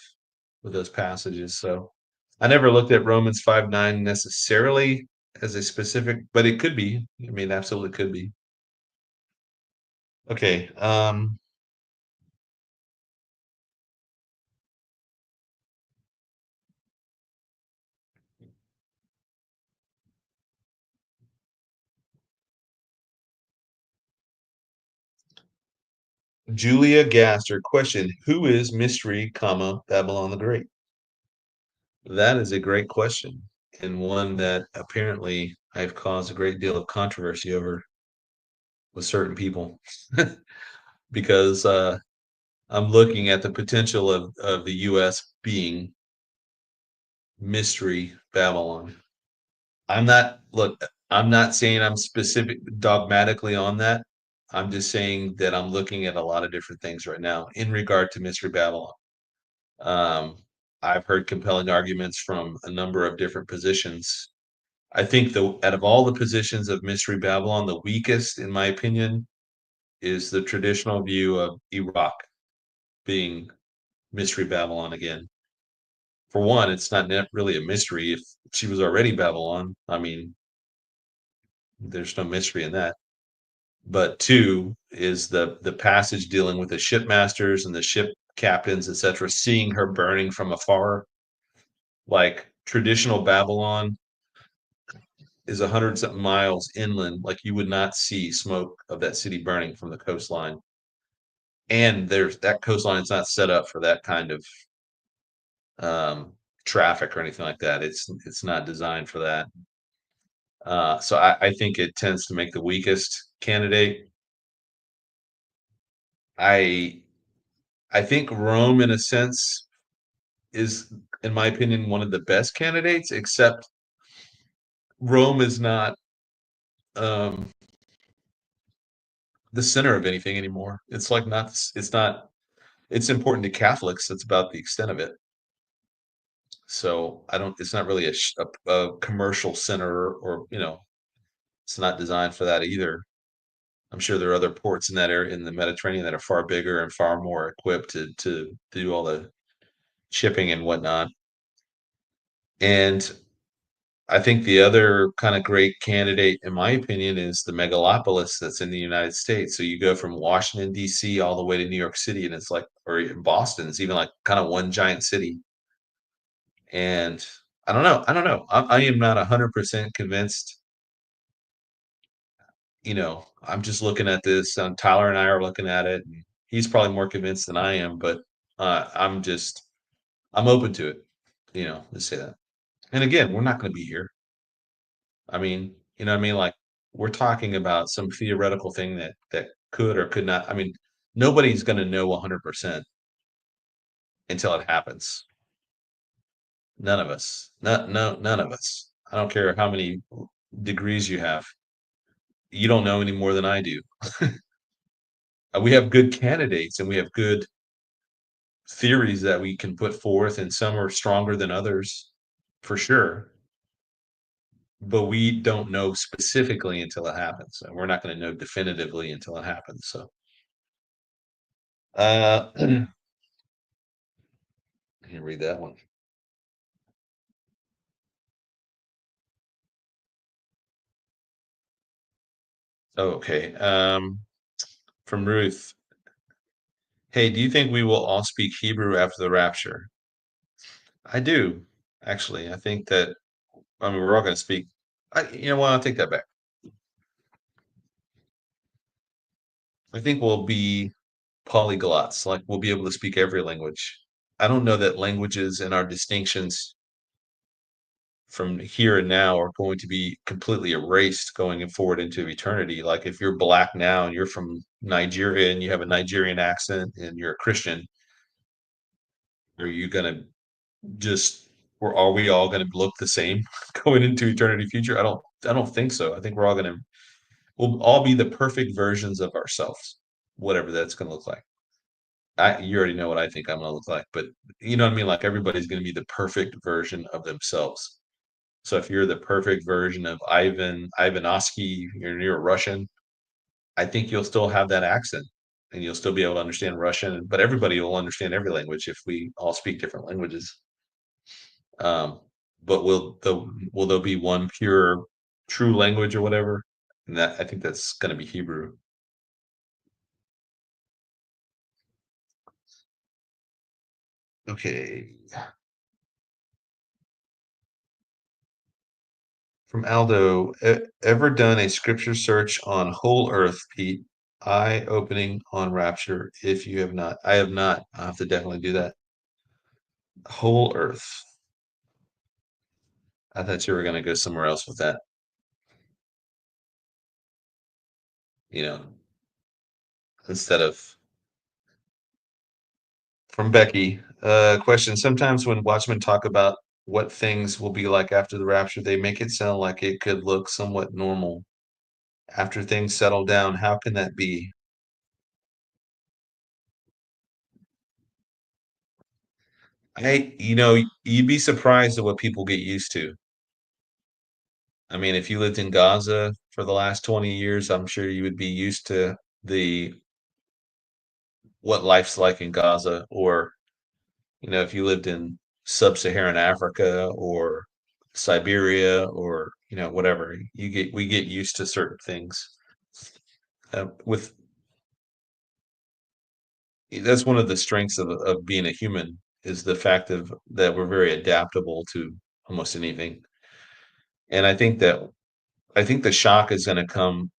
with those passages. So I never looked at Romans 5:9 necessarily as a specific, but it could be. I mean, absolutely could be. Okay. Julia Gaster question: Who is Mystery, comma Babylon the Great? That is a great question, and one that apparently I've caused a great deal of controversy over with certain people because I'm looking at the potential of the US being Mystery Babylon. I'm not saying I'm specific dogmatically on that. I'm just saying that I'm looking at a lot of different things right now in regard to Mystery Babylon. Um, I've heard compelling arguments from a number of different positions. I think the out of all the positions of Mystery Babylon, the weakest, in my opinion, is the traditional view of Iraq being Mystery Babylon again. For one, it's not really a mystery. If she was already Babylon, I mean, there's no mystery in that. But two is the passage dealing with the shipmasters and the ship captains, etc., seeing her burning from afar. Like traditional Babylon is 100 something miles inland. Like you would not see smoke of that city burning from the coastline. And there's that coastline is not set up for that kind of um, traffic or anything like that. It's not designed for that. So I think it tends to make the weakest candidate. I I think Rome, in a sense, is, in my opinion, one of the best candidates. Except Rome is not um, the center of anything anymore. It's like not. It's not. It's important to Catholics. That's about the extent of it. So I don't. It's not really a commercial center, or it's not designed for that either. I'm sure there are other ports in that area in the Mediterranean that are far bigger and far more equipped to do all the shipping and whatnot. And I think the other kind of great candidate, in my opinion, is the megalopolis that's in the United States. So you go from Washington, D.C., all the way to New York City, and it's like, or Boston, it's even like kind of one giant city. And I don't know. I don't know. I am not 100% convinced. I'm just looking at this. Tyler and I are looking at it. And he's probably more convinced than I am, but I'm open to it. Let's say that. And again, we're not going to be here. I mean, you know what I mean? Like we're talking about some theoretical thing that could or could not. I mean, nobody's going to know 100% until it happens. None of us. None of us. I don't care how many degrees you have. You don't know any more than I do. We have good candidates and we have good theories that we can put forth, and some are stronger than others, for sure. But we don't know specifically until it happens, and we're not going to know definitively until it happens. So, I can read that one. Oh, okay. From Ruth. Hey, do you think we will all speak Hebrew after the rapture? I do, actually. I think that, I mean, we're all going to speak. You know what? I'll take that back. I think we'll be polyglots, like we'll be able to speak every language. I don't know that languages and our distinctions from here and now are going to be completely erased going forward into eternity. Like if you're black now and you're from Nigeria and you have a Nigerian accent and you're a Christian, are you going to just, or are we all going to look the same going into eternity future? I don't think so. I think we'll all be the perfect versions of ourselves, whatever that's going to look like. You already know what I think I'm going to look like, but you know what I mean? Like everybody's going to be the perfect version of themselves. So if you're the perfect version of Ivanovsky, you're a Russian, I think you'll still have that accent and you'll still be able to understand Russian, but everybody will understand every language if we all speak different languages. Um, but will there be one pure true language or whatever? And that I think that's going to be Hebrew. Okay. From Aldo, ever done a scripture search on whole earth, Pete? Eye opening on Rapture. If you have not, I have not. I'll have to definitely do that. Whole earth. I thought you were going to go somewhere else with that. You know, instead of from Becky. Question. Sometimes when watchmen talk about what things will be like after the rapture, they make it sound like it could look somewhat normal. After things settle down, how can that be? You'd be surprised at what people get used to. I mean, if you lived in Gaza for the last 20 years, I'm sure you would be used to the what life's like in Gaza, or if you lived in sub-Saharan Africa or Siberia or whatever, we get used to certain things. With That's one of the strengths of being a human is the fact of that we're very adaptable to almost anything. And I think the shock is going to come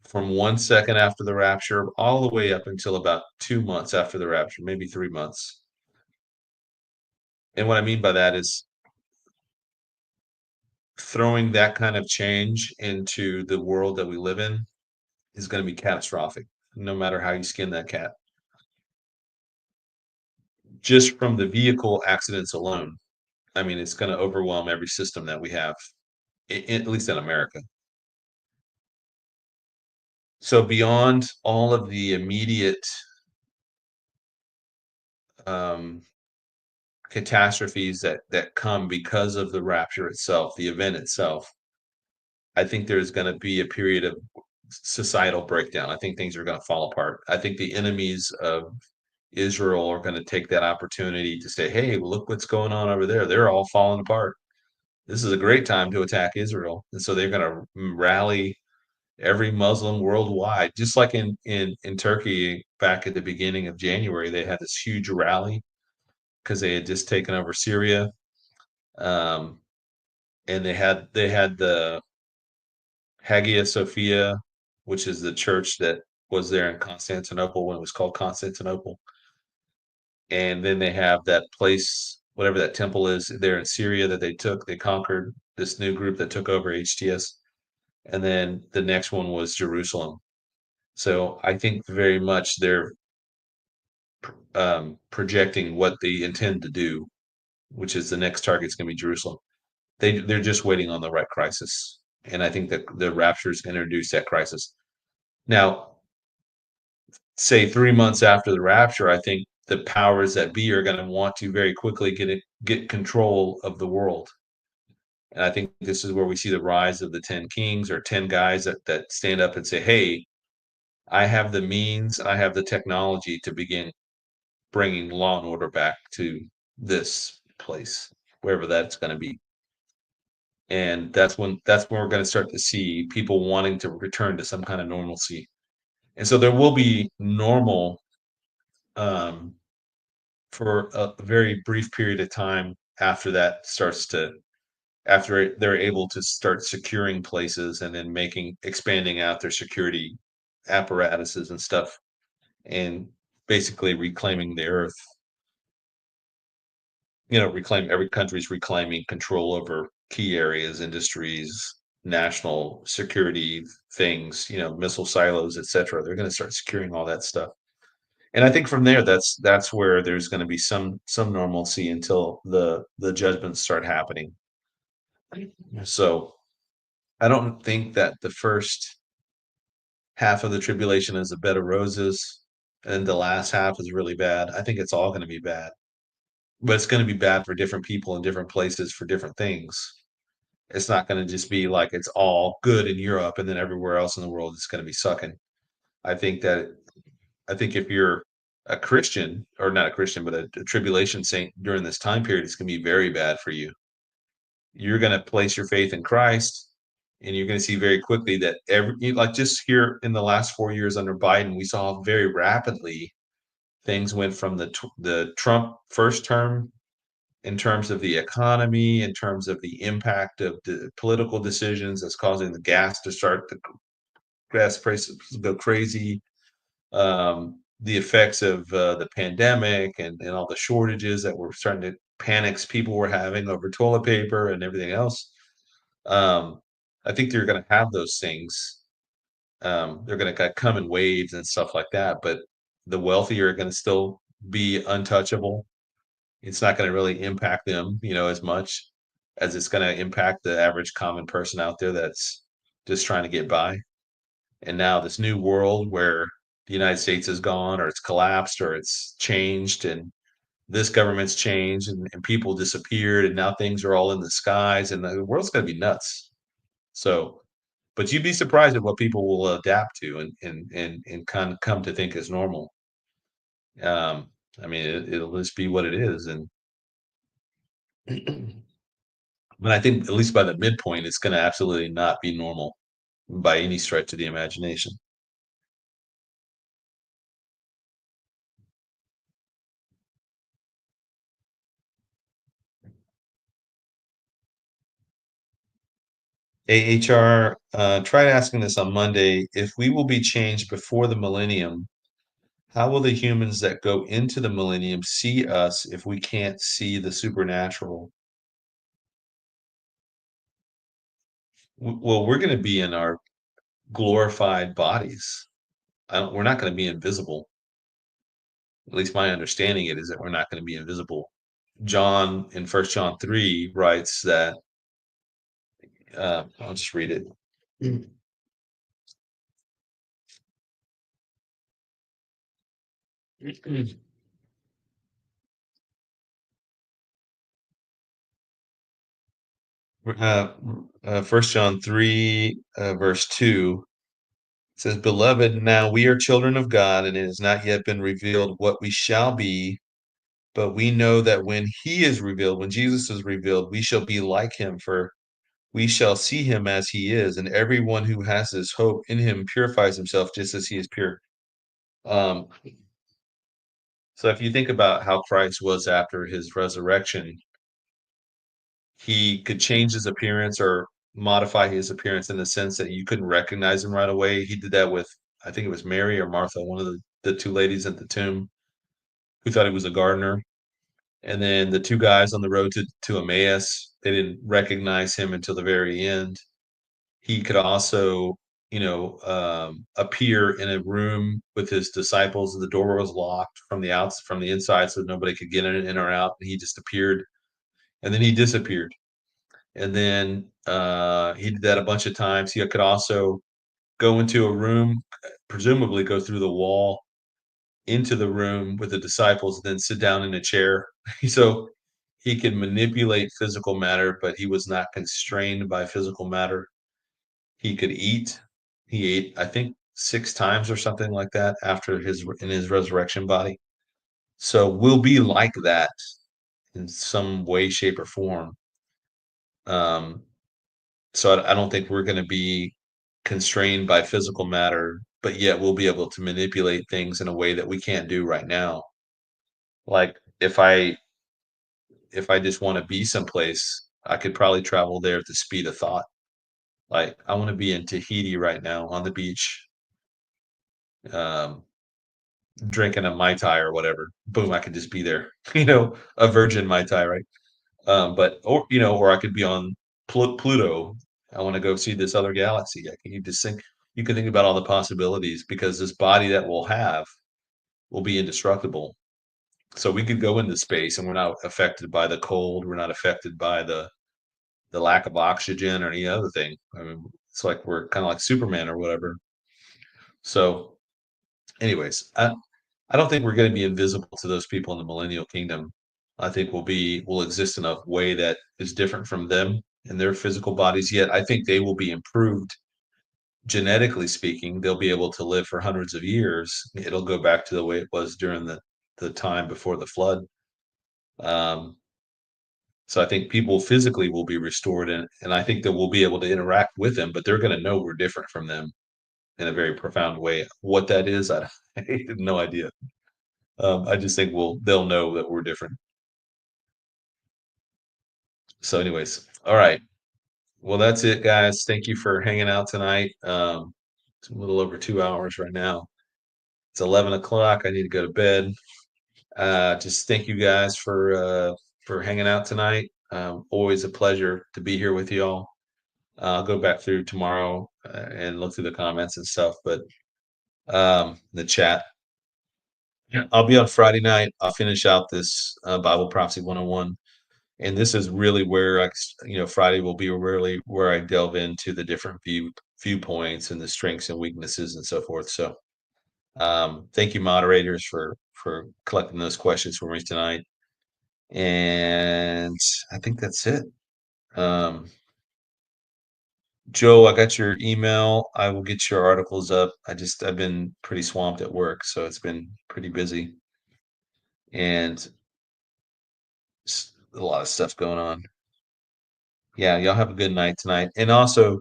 from 1 second after the rapture all the way up until about 2 months after the rapture, maybe 3 months. And what I mean by that is throwing that kind of change into the world that we live in is going to be catastrophic, no matter how you skin that cat. Just from the vehicle accidents alone, I mean, it's going to overwhelm every system that we have, at least in America. So beyond all of the immediate um, catastrophes that come because of the rapture itself, the event itself, I think there's going to be a period of societal breakdown. I think things are going to fall apart. I think the enemies of Israel are going to take that opportunity to say, "Hey, look what's going on over there. They're all falling apart. This is a great time to attack Israel." And so they're going to rally every Muslim worldwide, just like in Turkey back at the beginning of January, they had this huge rally because they had just taken over Syria, um, and they had the Hagia Sophia, which is the church that was there in Constantinople when it was called Constantinople. And then they have that place, whatever that temple is there in Syria that they conquered this new group that took over HTS. And then the next one was Jerusalem. So I think very much they're projecting what they intend to do, which is the next target's going to be Jerusalem. They're just waiting on the right crisis, and I think that the rapture is going to introduce that crisis. Now, say 3 months after the rapture, I think the powers that be are going to want to very quickly get control of the world. And I think this is where we see the rise of the 10 kings or 10 guys that stand up and say, "Hey, I have the means, I have the technology to begin bringing law and order back to this place, wherever that's going to be." And that's when we're going to start to see people wanting to return to some kind of normalcy. And so there will be normal um, for a very brief period of time after that starts to after they're able to start securing places and then making expanding out their security apparatuses and stuff and basically reclaiming the earth. Reclaim every country's reclaiming control over key areas, industries, national security things, missile silos, etc. They're going to start securing all that stuff. And I think from there, that's where there's going to be some normalcy until the judgments start happening. So I don't think that the first half of the tribulation is a bed of roses, and the last half is really bad. I think it's all going to be bad, but it's going to be bad for different people in different places for different things. It's not going to just be like it's all good in Europe and then everywhere else in the world it's going to be sucking. I think that I think if you're a Christian, or not a Christian, but a tribulation saint during this time period, it's going to be very bad for you. You're going to place your faith in Christ, and you're going to see very quickly that like just here in the last 4 years under Biden, we saw very rapidly things went from the Trump first term in terms of the economy, in terms of the impact of the political decisions that's causing the gas prices to go crazy, the effects of the pandemic and all the shortages that were starting to panics people were having over toilet paper and everything else. Um, I think they're going to have those things. They're going to come in waves and stuff like that, but the wealthy are going to still be untouchable. It's not going to really impact them, as much as it's going to impact the average common person out there that's just trying to get by. And now this new world where the United States is gone or it's collapsed or it's changed and this government's changed and people disappeared and now things are all in the skies and the world's going to be nuts. So, but you'd be surprised at what people will adapt to and kind of come to think is normal. I mean, it'll just be what it is. And but I think at least by the midpoint, it's going to absolutely not be normal by any stretch of the imagination. AHR, tried asking this on Monday. If we will be changed before the millennium, how will the humans that go into the millennium see us if we can't see the supernatural? Well, we're going to be in our glorified bodies. We're not going to be invisible. At least my understanding it is that we're not going to be invisible. John in First John 3 writes that I'll just read it. Uh, 1 John 3, verse 2 says, Beloved, now we are children of God, and it has not yet been revealed what we shall be, but we know that when he is revealed, when Jesus is revealed, we shall be like him, for we shall see him as he is, and everyone who has this hope in him purifies himself just as he is pure. Um, so if you think about how Christ was after his resurrection, he could change his appearance or modify his appearance in the sense that you couldn't recognize him right away. He did that with, I think it was Mary or Martha, one of the two ladies at the tomb who thought he was a gardener. And then the two guys on the road to Emmaus, they didn't recognize him until the very end. He could also, appear in a room with his disciples, and the door was locked from the inside, so nobody could get in or out. And he just appeared, and then he disappeared. And then he did that a bunch of times. He could also go into a room, presumably go through the wall into the room with the disciples, then sit down in a chair. So he could manipulate physical matter, but he was not constrained by physical matter. He could eat. He ate, I think, 6 times or something like that after his resurrection body. So we'll be like that in some way, shape, or form. Um, So I don't think we're going to be constrained by physical matter, but yet we'll be able to manipulate things in a way that we can't do right now. Like, if I just wanna be someplace, I could probably travel there at the speed of thought. Like, I wanna be in Tahiti right now on the beach, um, drinking a Mai Tai or whatever. Boom, I could just be there, a virgin Mai Tai, right? But or I could be on Pluto. I wanna go see this other galaxy. You can think about all the possibilities because this body that we'll have will be indestructible. So we could go into space and we're not affected by the cold, we're not affected by the lack of oxygen or any other thing. I mean, it's like we're kinda like Superman or whatever. So, anyways, I don't think we're gonna be invisible to those people in the millennial kingdom. I think we'll exist in a way that is different from them in their physical bodies, yet I think they will be improved genetically speaking. They'll be able to live for hundreds of years. It'll go back to the way it was during the time before the flood. Um, so I think people physically will be restored, and I think that we'll be able to interact with them, but they're gonna know we're different from them in a very profound way. What that is, I have no idea. I just think they'll know that we're different. So, anyways, all right. Well, that's it, guys. Thank you for hanging out tonight. It's a little over 2 hours right now. It's 11 o'clock. I need to go to bed. Just thank you guys for hanging out tonight. Always a pleasure to be here with y'all. I'll go back through tomorrow and look through the comments and stuff, but the chat. Yeah. I'll be on Friday night. I'll finish out this Bible Prophecy 101. And this is really where Friday will be really where I delve into the different viewpoints and the strengths and weaknesses and so forth. So, thank you, moderators, for collecting those questions for me tonight. And I think that's it. Joe, I got your email. I will get your articles up. I've been pretty swamped at work, so it's been pretty busy and a lot of stuff going on. Yeah, y'all have a good night tonight. And also,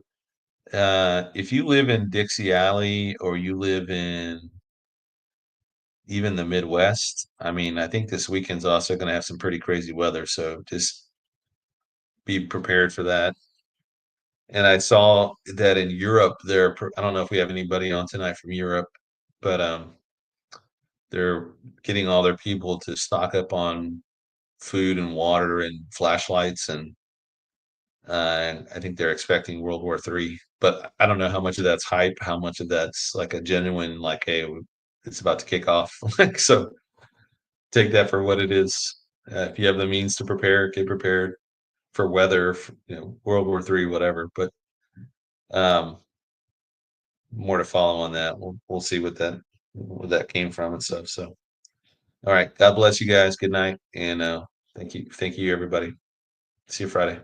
if you live in Dixie Alley or you live in even the Midwest, I mean, I think this weekend's also going to have some pretty crazy weather. So just be prepared for that. And I saw that in Europe, I don't know if we have anybody on tonight from Europe, but they're getting all their people to stock up on food and water and flashlights, and I think they're expecting World War III. But I don't know how much of that's hype, how much of that's like a genuine, like, hey, it's about to kick off. Like, so take that for what it is. If you have the means to prepare, get prepared for weather, World War III, whatever. But um, more to follow on that. We'll see what that came from and stuff. So, all right, God bless you guys. Good night, and thank you, everybody. See you Friday.